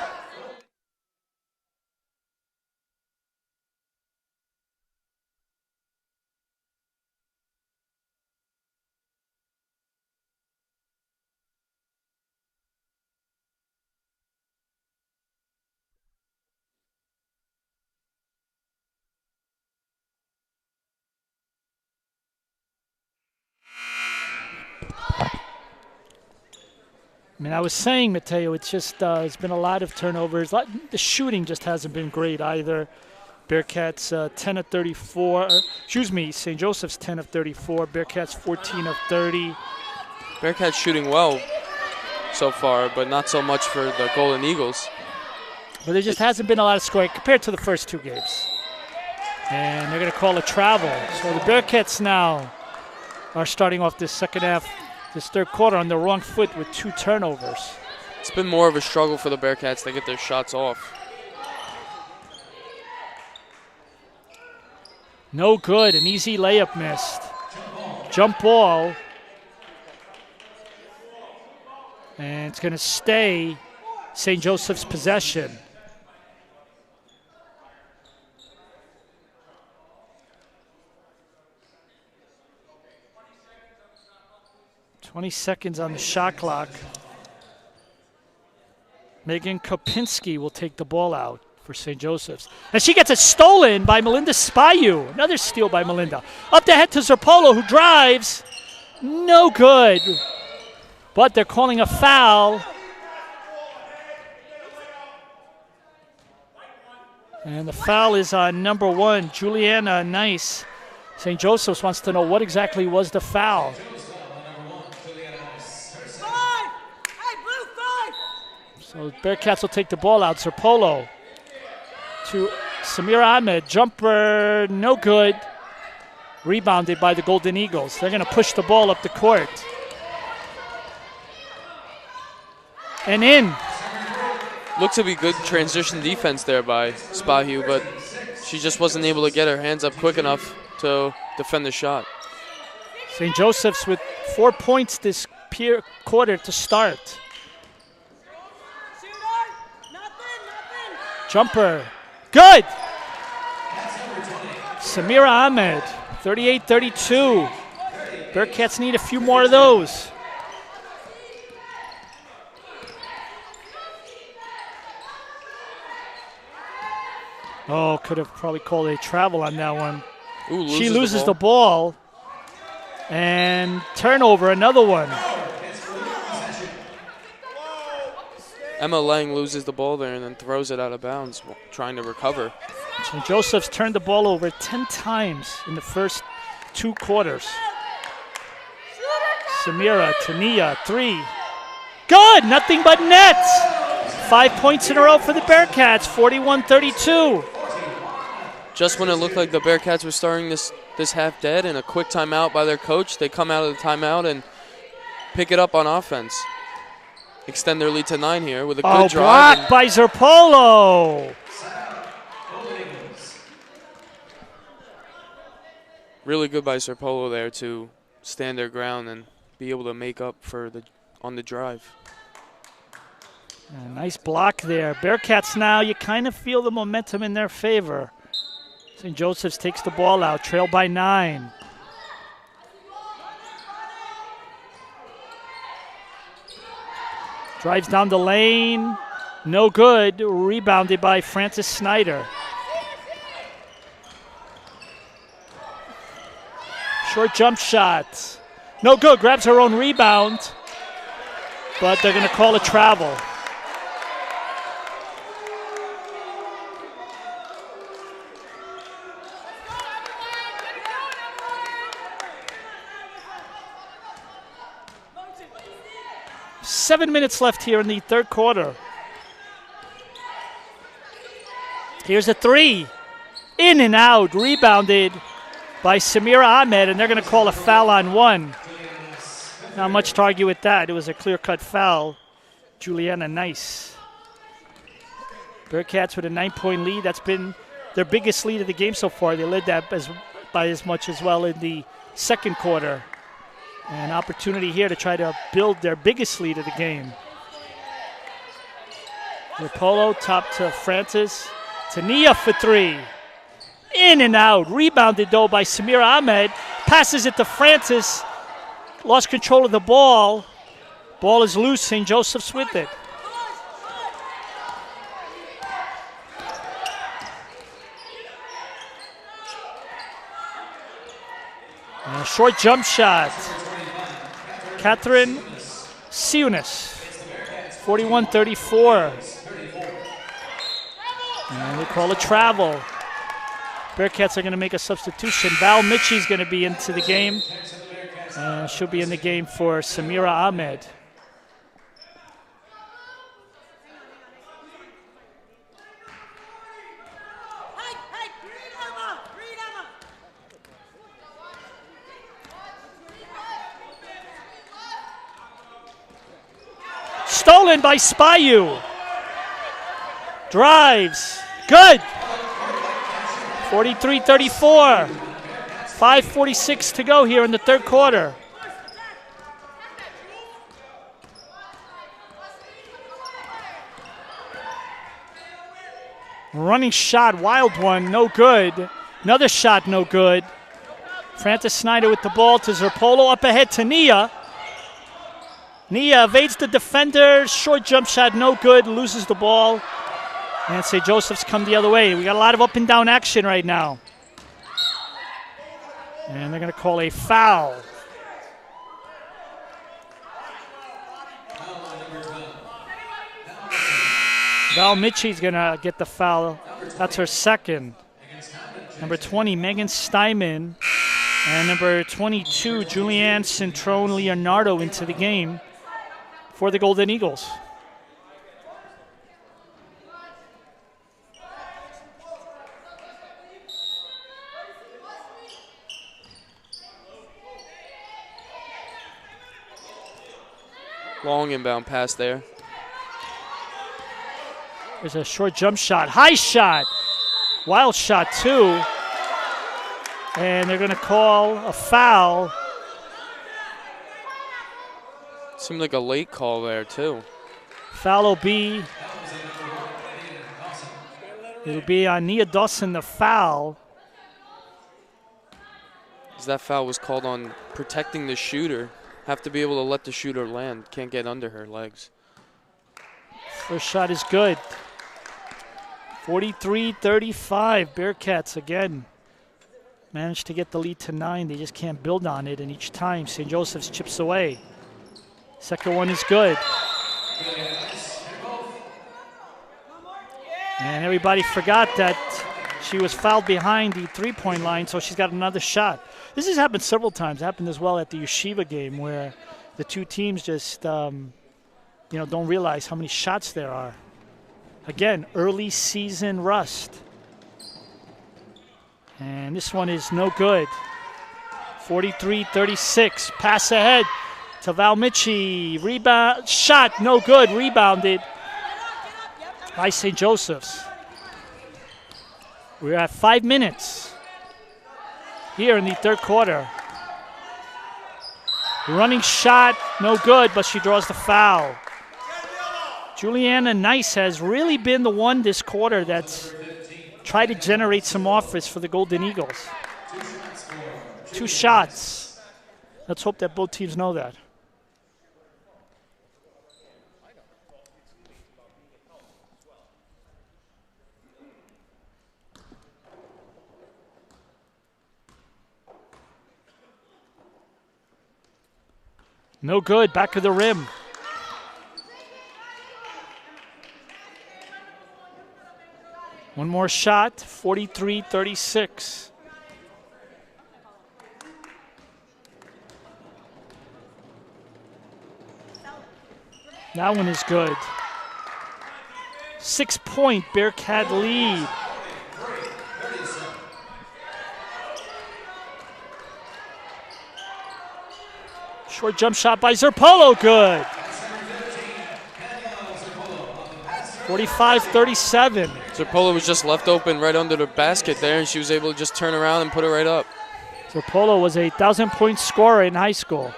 I mean, I was saying, Mateo, it's just it's been a lot of turnovers. The shooting just hasn't been great either. Bearcats 10 of 34. St. Joseph's 10 of 34. Bearcats 14 of 30. Bearcats shooting well so far, but not so much for the Golden Eagles. But there just hasn't been a lot of scoring compared to the first two games. And they're going to call a travel. So the Bearcats now are starting off this second half, this third quarter, on the wrong foot with 2 turnovers. It's been more of a struggle for the Bearcats to get their shots off. No good. An easy layup missed. Jump ball. And it's going to stay St. Joseph's possession. "20 seconds on the shot clock. Megan Kopinski will take the ball out for St. Joseph's. And she gets it stolen by Melinda Spayu. Another steal by Melinda. Up the head to Zerpolo, who drives. No good. But they're calling a foul. And the foul is on number 1, Juliana Nice. St. Joseph's wants to know what exactly was the foul. So Bearcats will take the ball out. Zerpolo to Samira Ahmed. Jumper, no good. Rebounded by the Golden Eagles. They're going to push the ball up the court. And in. Looked to be good transition defense there by Spahu, but she just wasn't able to get her hands up quick enough to defend the shot. St. Joseph's with 4 points this quarter to start. Jumper, good. Samira Ahmed, 38-32. Bearcats need a few more of those. Oh, could have probably called a travel on that one. Ooh, she loses the ball. And turnover, another one. Emma Lang loses the ball there and then throws it out of bounds, trying to recover. St. Joseph's turned the ball over 10 times in the first 2 quarters. Samira, Tania, 3. Good, nothing but nets. 5 points in a row for the Bearcats, 41-32. Just when it looked like the Bearcats were starting this half dead, and a quick timeout by their coach, they come out of the timeout and pick it up on offense. Extend their lead to 9 here with a good drive. Blocked by Zerpolo. Really good by Zerpolo there to stand their ground and be able to make up for on the drive. A nice block there. Bearcats now, you kind of feel the momentum in their favor. St. Joseph's takes the ball out, trailed by 9. Drives down the lane, no good. Rebounded by Frances Snyder. Short jump shot. No good. Grabs her own rebound. But they're going to call a travel. Seven minutes left here in the third quarter. Here's a three. In and out. Rebounded by Samira Ahmed, and they're going to call a foul on one. Not much to argue with that. It was a clear-cut foul. Juliana Nice. Bearcats with a 9-point lead. That's been their biggest lead of the game so far. They led that by as much as well in the second quarter. An opportunity here to try to build their biggest lead of the game. Rapolo top to Francis. Tania for three. In and out. Rebounded, though, by Samira Ahmed. Passes it to Francis. Lost control of the ball. Ball is loose. St. Joseph's with it. And a short jump shot. Catherine Siunis. 41-34. And we call a travel. Bearcats are going to make a substitution. Val Mitchie's going to be into the game. She'll be in the game for Samira Ahmed. Stolen by Spayu. Drives. Good. 43-34. 5:46 to go here in the third quarter. Running shot, wild one, no good. Another shot, no good. Francis Snyder with the ball to Zerpolo, up ahead to Nia. Nia evades the defender, short jump shot, no good, loses the ball. And St. Joseph's come the other way. We got a lot of up and down action right now. And they're going to call a foul. Val Mitchie's going to get the foul. That's her second. Number 20, Megan Steinman. And number 22, Julianne Centrone Leonardo into the game for the Golden Eagles. Long inbound pass there. There's a short jump shot. High shot. Wild shot, too. And they're going to call a foul. Seemed like a late call there, too. Foul will be. It'll be on Nia Dawson, the foul. As that foul was called on protecting the shooter. Have to be able to let the shooter land. Can't get under her legs. First shot is good. 43-35. Bearcats again managed to get the lead to 9. They just can't build on it, and each time St. Joseph's chips away. Second one is good. And everybody forgot that she was fouled behind the three-point line, so she's got another shot. This has happened several times. It happened as well at the Yeshiva game where the two teams just, don't realize how many shots there are. Again, early season rust. And this one is no good. 43-36. Pass ahead to Val Mitchie. Rebound. Shot, no good. Rebounded by St. Joseph's. We're at 5 minutes here in the third quarter. Running shot, no good, but she draws the foul. Juliana Nice has really been the one this quarter that's tried to generate some offense for the Golden Eagles. 2 shots. Let's hope that both teams know that. No good. Back of the rim. One more shot. 43-36. That one is good. 6-point Bearcat lead. Short jump shot by Zerpolo, good. 45-37. Zerpolo was just left open right under the basket there, and she was able to just turn around and put it right up. Zerpolo was a 1,000-point scorer in high school.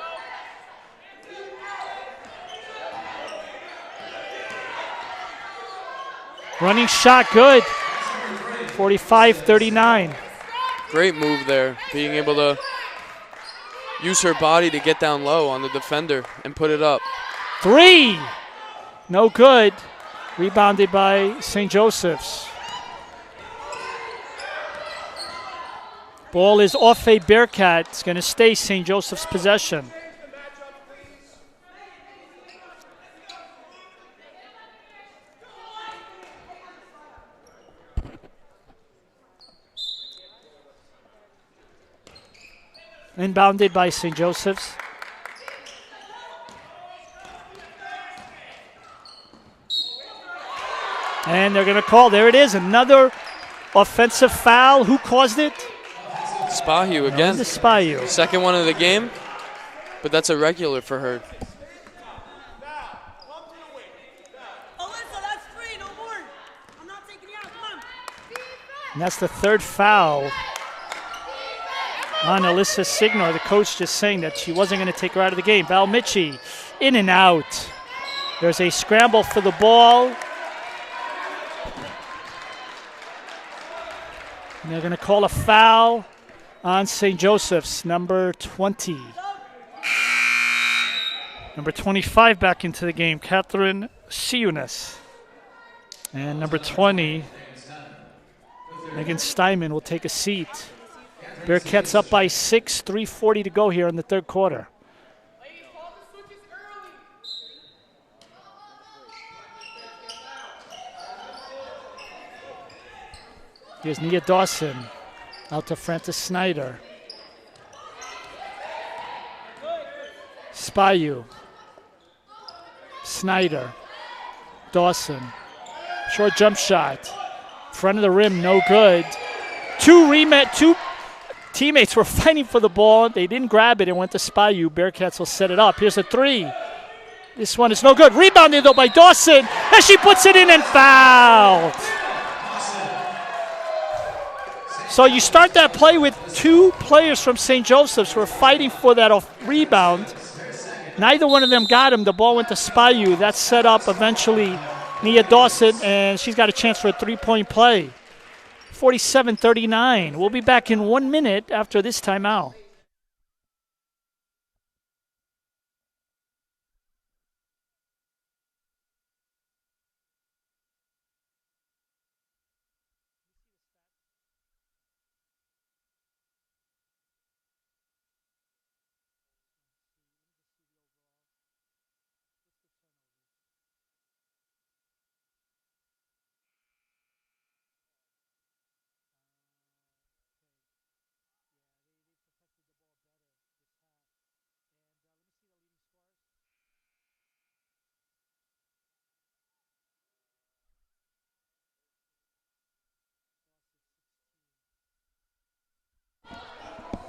Running shot, good. 45-39. Great move there, being able to use her body to get down low on the defender and put it up. 3. No good. Rebounded by St. Joseph's. Ball is off a Bearcat. It's going to stay St. Joseph's possession. Inbounded by St. Joseph's. And they're going to call. There it is. Another offensive foul. Who caused it? Spahiu again. The Spahiu. Second one of the game, but that's a regular for her. Alyssa, that's 3, no more. I'm not taking you out. Come on. And that's the third foul on Alyssa Signor. The coach just saying that she wasn't going to take her out of the game. Balmichi in and out. There's a scramble for the ball. And they're going to call a foul on St. Joseph's, number 20. Number 25 back into the game, Catherine Siunas. And number 20, Megan Steinman will take a seat. Bearcats up by 6, 3:40 to go here in the third quarter. Here's Nia Dawson out to Frances Snyder. Spahiu. Snyder. Dawson. Short jump shot. Front of the rim, no good. Two teammates were fighting for the ball. They didn't grab it and went to Spahiu. Bearcats will set it up. Here's a 3. This one is no good. Rebounded though by Dawson. And she puts it in and fouled. So you start that play with 2 players from St. Joseph's who are fighting for that rebound. Neither one of them got him. The ball went to Spahiu. That set up eventually Nia Dawson, and she's got a chance for a 3-point play. 47-39. We'll be back in 1 minute after this timeout.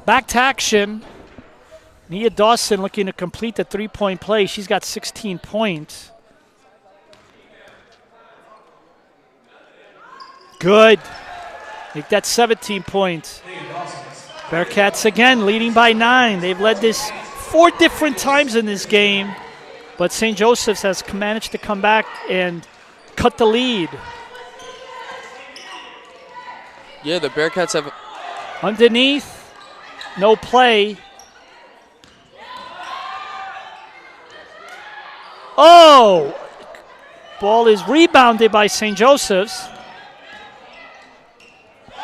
Back to action. Nia Dawson looking to complete the 3-point play. She's got 16 points. Good. Make that 17 points. Bearcats again leading by 9. They've led this 4 different times in this game, but St. Joseph's has managed to come back and cut the lead. Yeah, the Bearcats have... Underneath. No play. Oh! Ball is rebounded by St. Joseph's.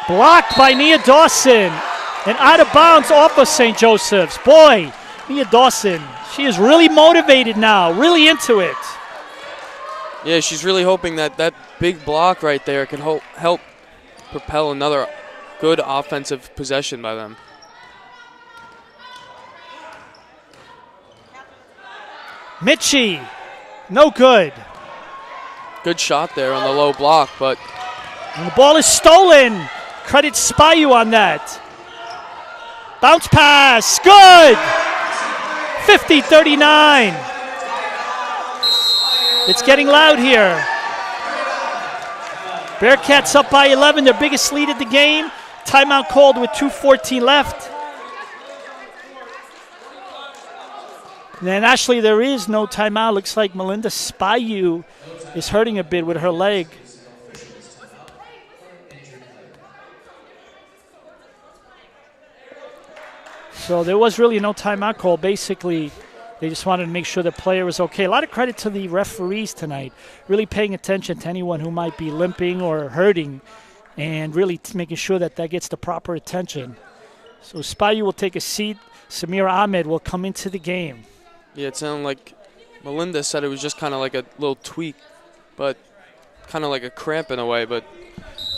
Blocked by Nia Dawson. And out of bounds off of St. Joseph's. Boy, Nia Dawson, She is really motivated now, really into it. Yeah, she's really hoping that that big block right there can help propel another good offensive possession by them. Mitchie, no good. Good shot there on the low block, but And the ball is stolen. Credit Spayu on that. Bounce pass, good. 50-39. It's getting loud here. Bearcats up by 11, their biggest lead of the game. Timeout called with 2:14 left. And then actually there is no timeout. Looks like Melinda Spayu is hurting a bit with her leg. So there was really no timeout call. Basically, they just wanted to make sure the player was okay. A lot of credit to the referees tonight, really paying attention to anyone who might be limping or hurting and really making sure that that gets the proper attention. So Spayu will take a seat. Samira Ahmed will come into the game. yeah, it sounded like Melinda said it was just kind of like a little tweak, but kind of like a cramp in a way. But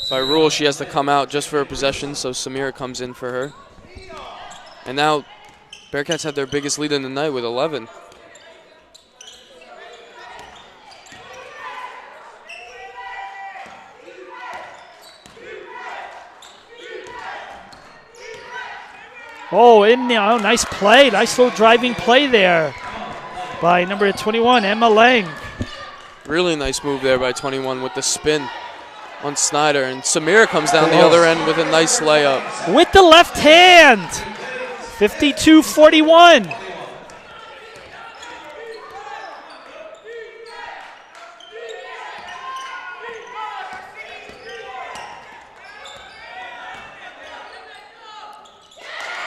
by rule, she has to come out just for a possession, so Samira comes in for her. And now Bearcats have their biggest lead in the night with 11. Oh, nice play. Nice little driving play there by number 21, Emma Lang. Really nice move there by 21 with the spin on Snyder. And Samira comes down the other end with a nice layup. With the left hand. 52-41.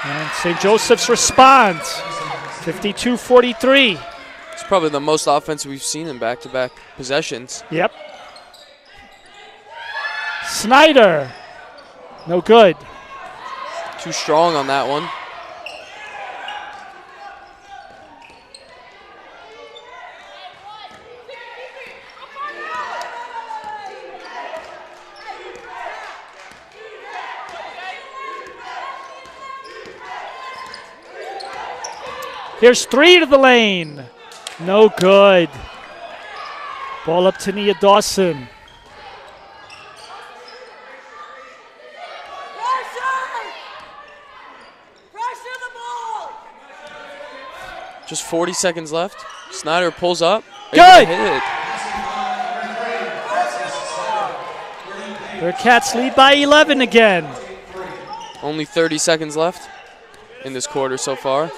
And St. Joseph's responds. 52-43. It's probably the most offense we've seen in back-to-back possessions. Yep. Snyder. No good. Too strong on that one. Here's three to the lane. No good. Ball up to Nia Dawson. Pressure the ball! Just 40 seconds left. Snyder pulls up. Good. Hit it. Bearcats lead by 11 again. Only 30 seconds left in this quarter so far.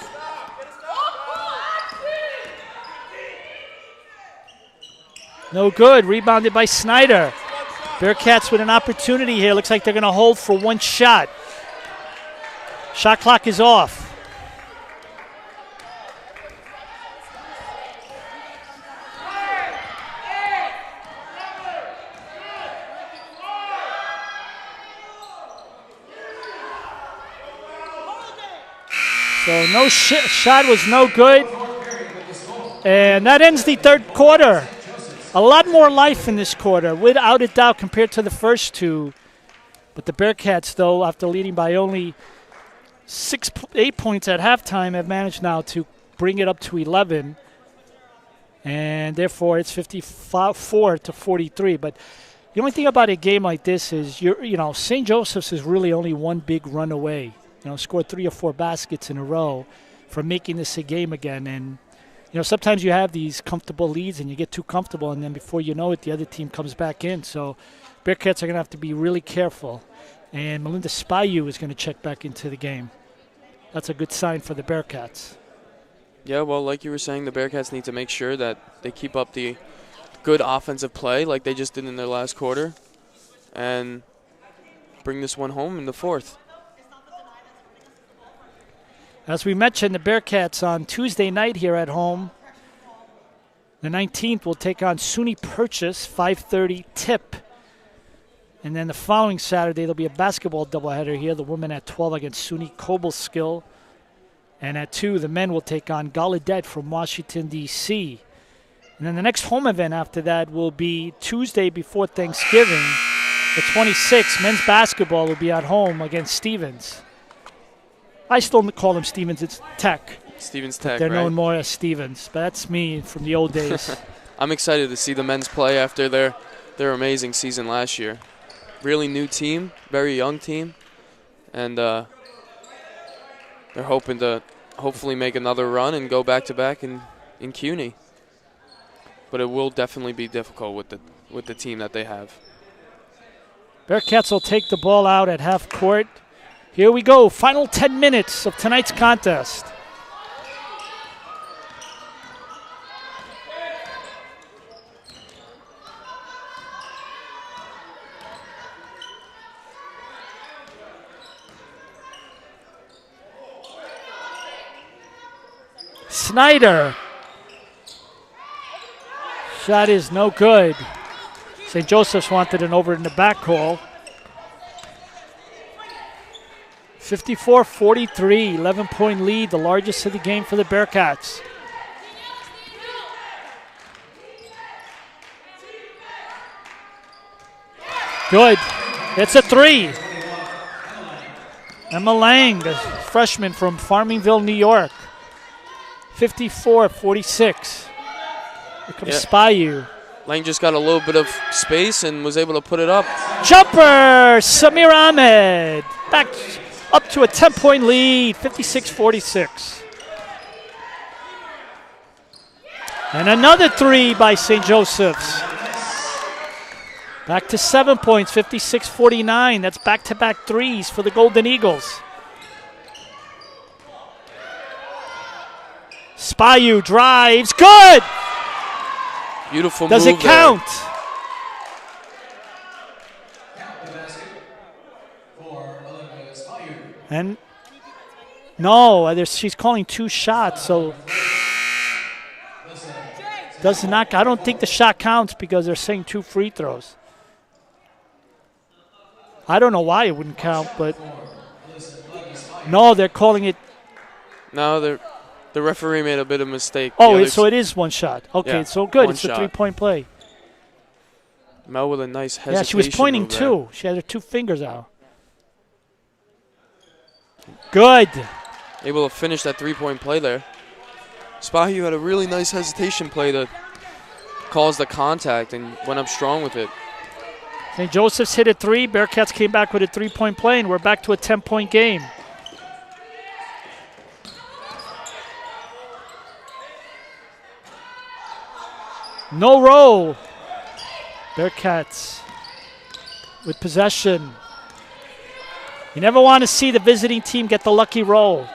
No good. Rebounded by Snyder. Bearcats with an opportunity here. Looks like they're going to hold for one shot. Shot clock is off. So no shot was no good. And that ends the third quarter. A lot more life in this quarter, without a doubt, compared to the first two. But the Bearcats, though, after leading by only 8 points at halftime, have managed now to bring it up to 11. And therefore, it's 54-43. But the only thing about a game like this is, St. Joseph's is really only one big run away. Scored 3 or 4 baskets in a row from making this a game again. And sometimes you have these comfortable leads and you get too comfortable, and then before you know it, the other team comes back in. So Bearcats are going to have to be really careful. And Melinda Spayu is going to check back into the game. That's a good sign for the Bearcats. Yeah, well, like you were saying, the Bearcats need to make sure that they keep up the good offensive play like they just did in their last quarter and bring this one home in the fourth. As we mentioned, the Bearcats on Tuesday night here at home, the 19th, will take on SUNY Purchase, 5:30 tip. And then the following Saturday, there'll be a basketball doubleheader here. The women at 12 against SUNY Cobleskill And at 2, the men will take on Gallaudet from Washington, D.C. And then the next home event after that will be Tuesday before Thanksgiving. The 26th, men's basketball will be at home against Stevens. I still call them Stevens. It's Tech. Stevens Tech, They're right? known more as Stevens, but that's me from the old days. I'm excited to see the men's play after their amazing season last year. Really new team, very young team, and they're hoping to hopefully make another run and go back-to-back in CUNY. But it will definitely be difficult with the team that they have. Bearcats will take the ball out at half court. Here we go, final 10 minutes of tonight's contest. Snyder. Shot is no good. St. Joseph's wanted an over in the back call. 54-43, 11-point lead, the largest of the game for the Bearcats. Good. It's a 3. Emma Lang, the freshman from Farmingville, New York. 54-46. Here comes Spayu. Lang just got a little bit of space and was able to put it up. Jumper, Samir Ahmed. Back up to a 10-point lead, 56-46. And another 3 by St. Joseph's. Back to 7 points, 56-49. That's back-to-back 3s for the Golden Eagles. Spayu drives, good! Beautiful Does move it count? And no, she's calling 2 shots, so does not. I don't think the shot counts because they're saying 2 free throws. I don't know why it wouldn't count, but no, they're calling it. No, the referee made a bit of a mistake. Oh, so it is 1 shot. Okay, yeah, so good. 1 It's shot. a 3-point play. Mel with a nice hesitation. Yeah, she was pointing move there. 2. She had her 2 fingers out. Good. Able to finish that 3-point play there. Spahiu had a really nice hesitation play to cause the contact and went up strong with it. St. Joseph's hit a 3. Bearcats came back with a 3-point play, and we're back to a 10-point game. No roll. Bearcats with possession. You never want to see the visiting team get the lucky roll.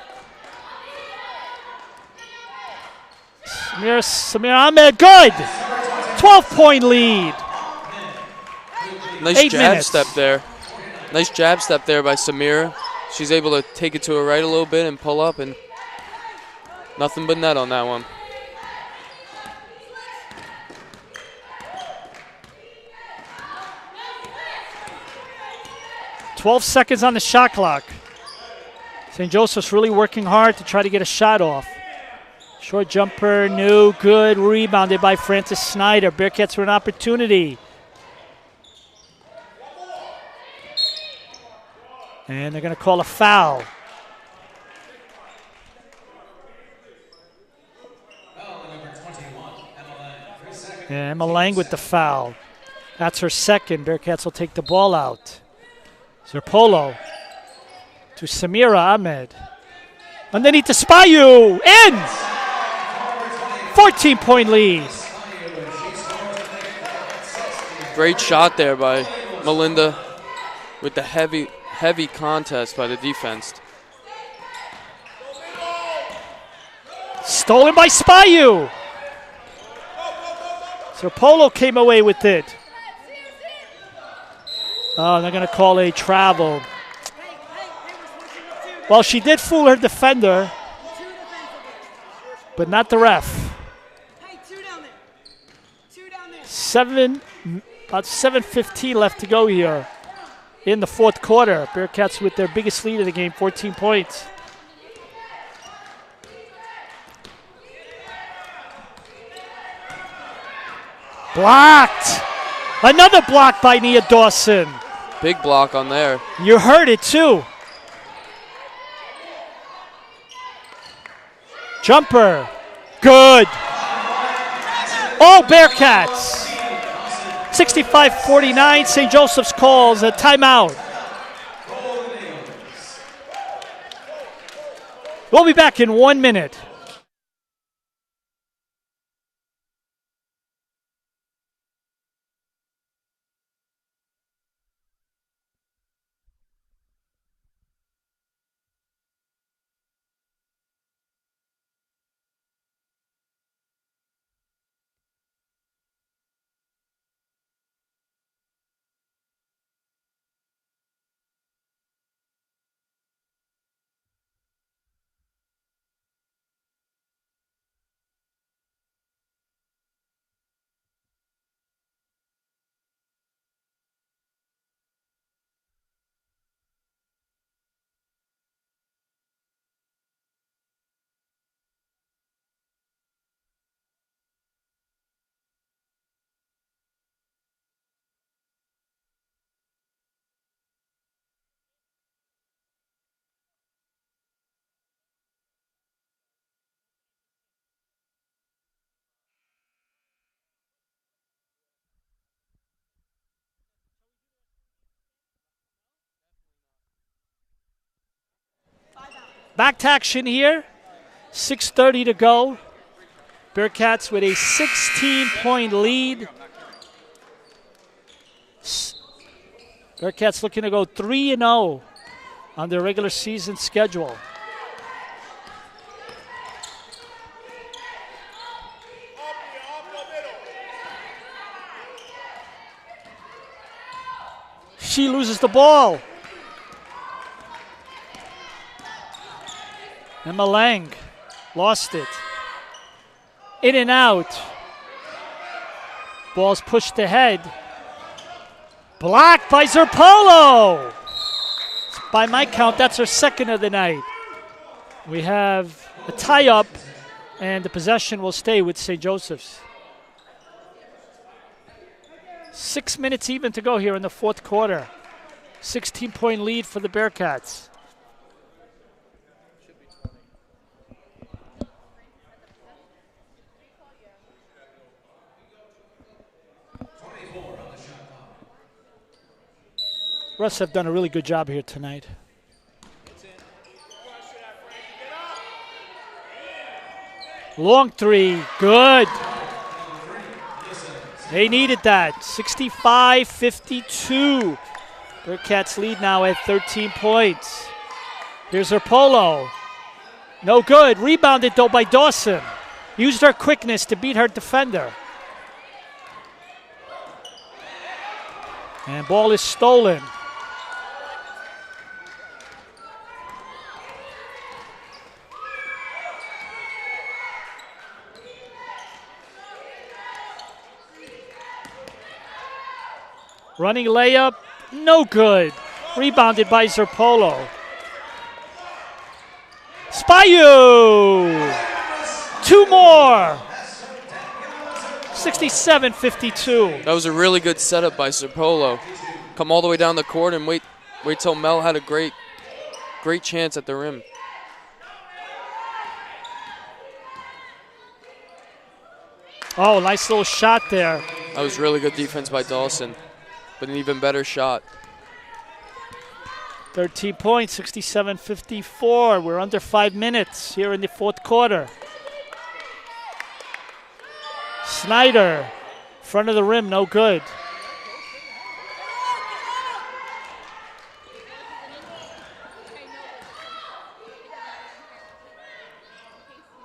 Samir Ahmed, good. 12-point lead. Nice 8 jab minutes. step there. Nice jab step there by Samira. She's able to take it to her right a little bit and pull up, and nothing but net on that one. .12 seconds on the shot clock. St. Joseph's really working hard to try to get a shot off. Short jumper, no good. Rebounded by Francis Snyder. Bearcats for an opportunity. And they're going to call a foul. Yeah, Emma Lang with the foul. That's her second. Bearcats will take the ball out. Zerpolo to Samira Ahmed. Underneath to Spayu. In! 14-point lead. Great shot there by Melinda with the heavy contest by the defense. Stolen by Spayu. Zerpolo came away with it. Oh, they're going to call a travel. Well, she did fool her defender, but not the ref. About 7:15 left to go here in the fourth quarter. Bearcats with their biggest lead of the game, 14 points. Blocked. Another block by Nia Dawson. Big block on there. You heard it too. Jumper. Good. All Bearcats. 65-49. St. Joseph's calls a timeout. We'll be back in 1 minute. Back to action here. 6:30 to go. Bearcats with a 16-point lead. Bearcats looking to go 3-0 on their regular season schedule. She loses the ball. Emma Lang lost it. In and out. Ball's pushed ahead. Blocked by Zerpolo. By my count, that's her second of the night. We have a tie-up, and the possession will stay with St. Joseph's. 6 minutes even to go here in the fourth quarter. 16-point lead for the Bearcats. Russ have done a really good job here tonight. Long three, good. They needed that. 65-52. Bearcats lead now at 13 points. Here's her polo. No good. Rebounded though by Dawson. Used her quickness to beat her defender. And ball is stolen. Running layup, no good. Rebounded by Zerpolo. Spayu! Two more. 67-52. That was a really good setup by Zerpolo. Come all the way down the court and wait till Mel had a great chance at the rim. Oh, nice little shot there. That was really good defense by Dawson, but an even better shot. 13 points, 67-54. We're under 5 minutes here in the fourth quarter. Snyder, front of the rim, no good.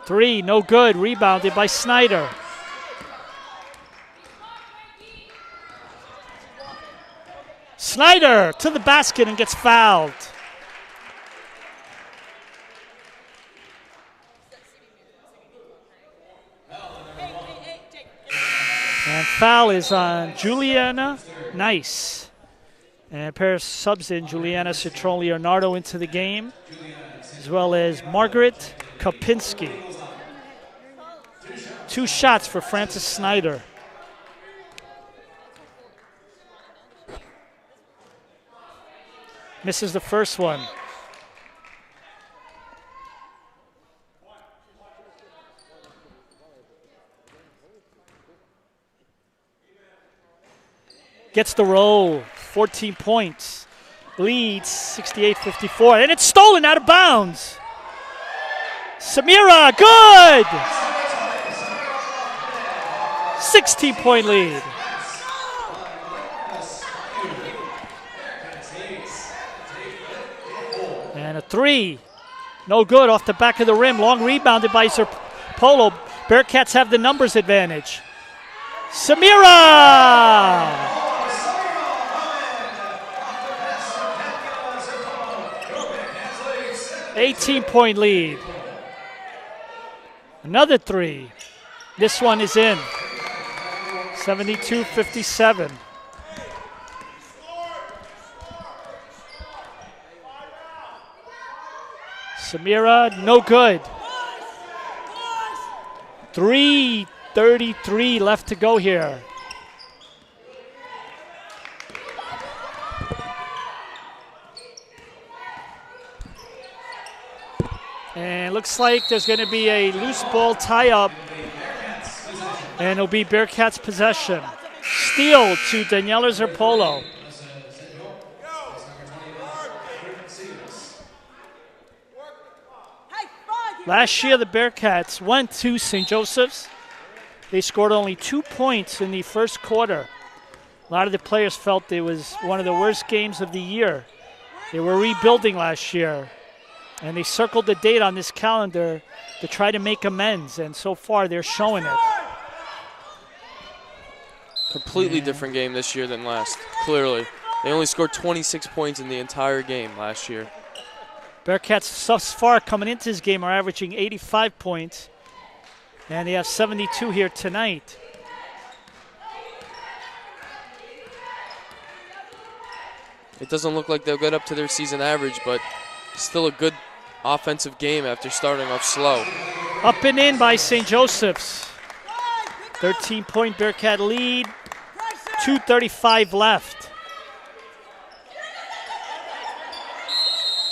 Three, no good. Rebounded by Snyder. Snyder to the basket and gets fouled. And foul is on Juliana Nice. And a pair of subs in, Juliana Citron-Leonardo into the game, as well as Margaret Kopinski. 2 shots for Francis Snyder. Misses the first one. Gets the roll, 14 points. Leads 68-54, and it's stolen out of bounds. Samira, good! 16-point lead. And a three, no good, off the back of the rim. Long rebounded by Zerpolo. Bearcats have the numbers advantage. Samira! 18-point lead. Another three. This one is in. 72-57. Samira, no good. 3:33 left to go here. And looks like there's going to be a loose ball tie-up, and it'll be Bearcats' possession. Steal to Daniela Zerpolo. Last year, the Bearcats went to St. Joseph's. They scored only 2 points in the first quarter. A lot of the players felt it was one of the worst games of the year. They were rebuilding last year, and they circled the date on this calendar to try to make amends, and so far they're showing it. Completely different game this year than last, clearly. They only scored 26 points in the entire game last year. Bearcats thus far coming into this game are averaging 85 points, and they have 72 here tonight. It doesn't look like they'll get up to their season average, but still a good offensive game after starting off slow. Up and in by St. Joseph's. 13-point Bearcat lead, 2:35 left.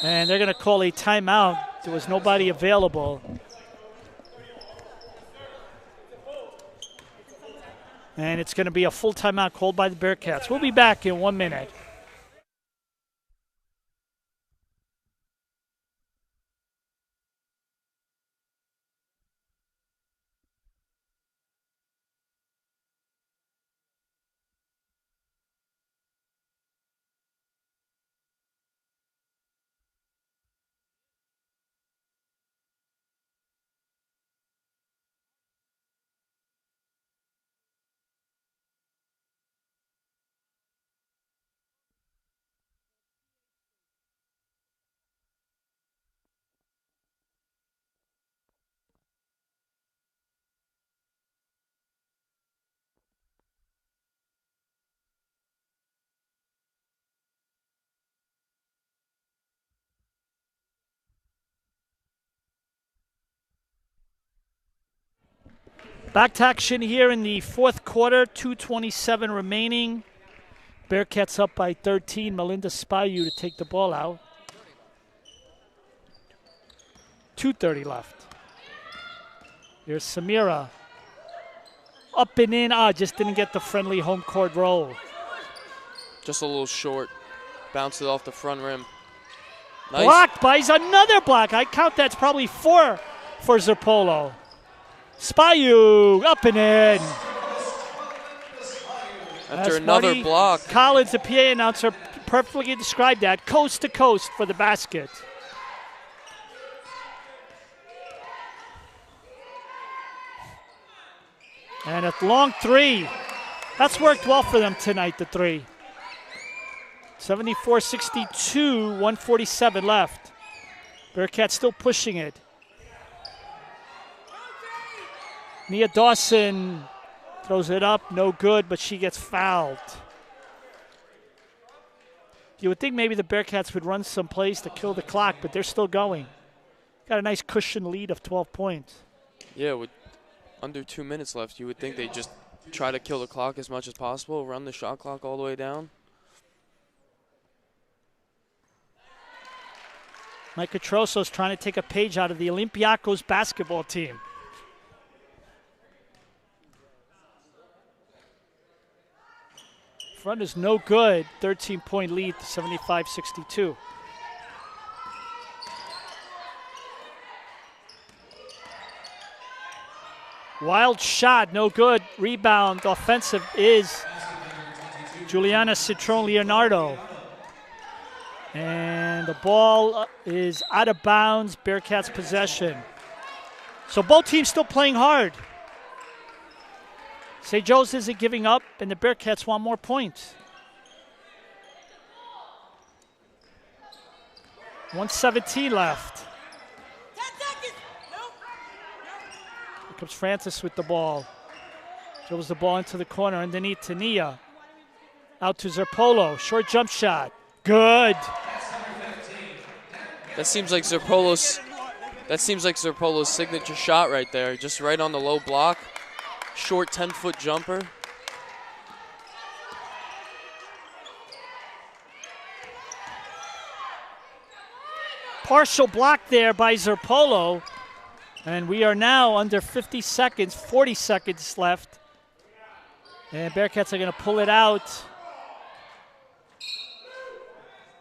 And they're going to call a timeout. There was nobody available. And it's going to be a full timeout called by the Bearcats. We'll be back in 1 minute. Back to action here in the fourth quarter, 2:27 remaining. Bearcats up by 13. Melinda Spayu to take the ball out. 2:30 left. Here's Samira. Up and in. Just didn't get the friendly home court roll. Just a little short. Bounced it off the front rim. Nice. Blocked by another block. I count that's probably 4 for Zerpolo. Spayu, up and in. After another block. Collins, the PA announcer, perfectly described that. Coast to coast for the basket. And a long three. That's worked well for them tonight, the three. 74-62, 1:47 left. Bearcats still pushing it. Nia Dawson throws it up, no good, but she gets fouled. You would think maybe the Bearcats would run some plays to kill the clock, but they're still going. Got a nice cushion lead of 12 points. Yeah, with under 2 minutes left, you would think they'd just try to kill the clock as much as possible, run the shot clock all the way down. Mike Petroso's trying to take a page out of the Olympiacos basketball team. Front is no good. 13-point lead, 75-62. Wild shot, no good. Rebound, offensive is Juliana Citron Leonardo. And the ball is out of bounds, Bearcats possession. So both teams still playing hard. St. Joe's isn't giving up, and the Bearcats want more points. 1:17 left. 10 seconds. Nope. Here comes Francis with the ball. Throws the ball into the corner underneath to Nia. Out to Zerpolo. Short jump shot. Good. That seems like Zerpolo's signature shot right there. Just right on the low block. Short 10-foot jumper. Partial block there by Zerpolo. And we are now under 50 seconds, 40 seconds left. And Bearcats are going to pull it out.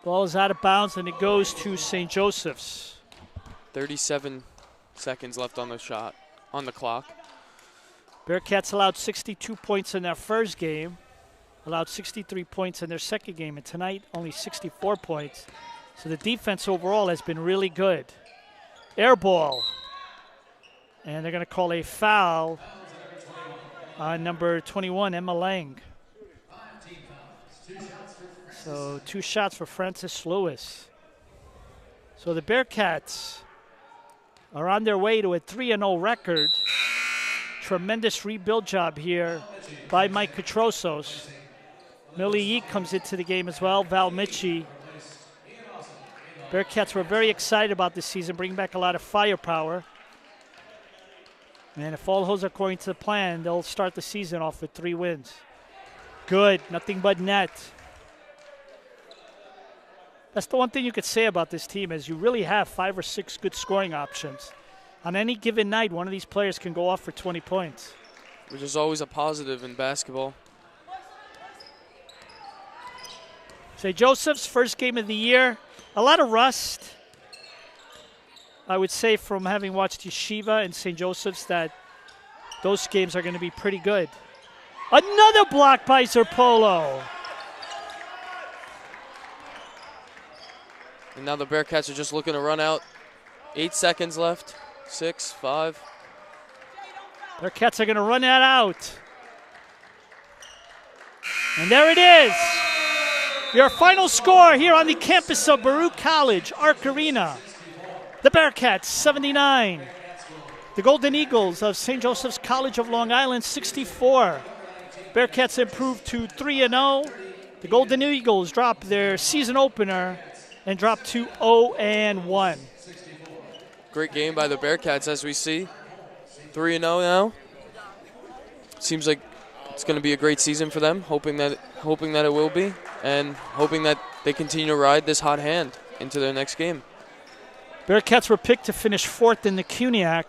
Ball is out of bounds, and it goes to St. Joseph's. 37 seconds left on the shot, on the clock. Bearcats allowed 62 points in their first game, allowed 63 points in their second game, and tonight only 64 points. So the defense overall has been really good. Air ball. And they're going to call a foul on number 21, Emma Lang. So 2 shots for Francis Lewis. So the Bearcats are on their way to a 3-0 record. Tremendous rebuild job here by Mike Petrosos. Millie Yeek comes into the game as well, Val Mitchie. Bearcats were very excited about this season, bringing back a lot of firepower. And if all goes according to the plan, they'll start the season off with 3 wins. Good, nothing but net. That's the one thing you could say about this team is you really have 5 or 6 good scoring options. On any given night, one of these players can go off for 20 points. Which is always a positive in basketball. St. Joseph's first game of the year. A lot of rust. I would say from having watched Yeshiva and St. Joseph's that those games are going to be pretty good. Another block by Zerpolo. And now the Bearcats are just looking to run out. 8 seconds left. 6, 5. Bearcats are going to run that out. And there it is. Your final score here on the campus of Baruch College, Arc Arena. The Bearcats, 79. The Golden Eagles of St. Joseph's College of Long Island, 64. Bearcats improved to 3-0. The Golden Eagles dropped their season opener and dropped to 0-1. Great game by the Bearcats, as we see. 3-0 now. Seems like it's going to be a great season for them. Hoping that it will be, and hoping that they continue to ride this hot hand into their next game. Bearcats were picked to finish 4th in the CUNYAC,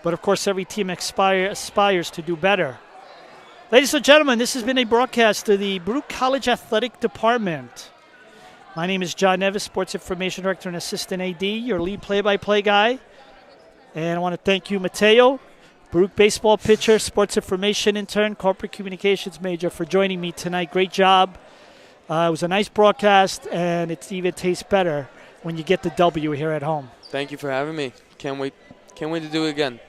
but of course every team aspires to do better. Ladies and gentlemen, this has been a broadcast of the Baruch College Athletic Department. My name is John Nevis, Sports Information Director and Assistant AD, your lead play-by-play guy. And I want to thank you, Mateo, Baruch baseball pitcher, Sports Information intern, Corporate Communications major, for joining me tonight. Great job. It was a nice broadcast, and it even tastes better when you get the W here at home. Thank you for having me. Can't wait to do it again.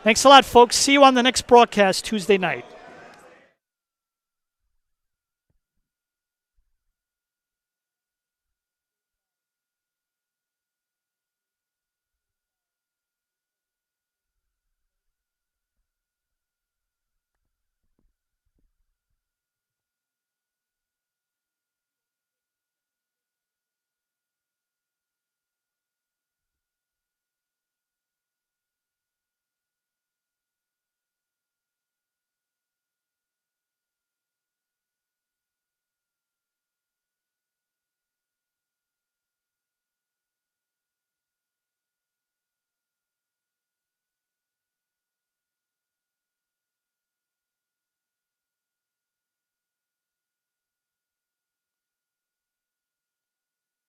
Thanks a lot, folks. See you on the next broadcast Tuesday night.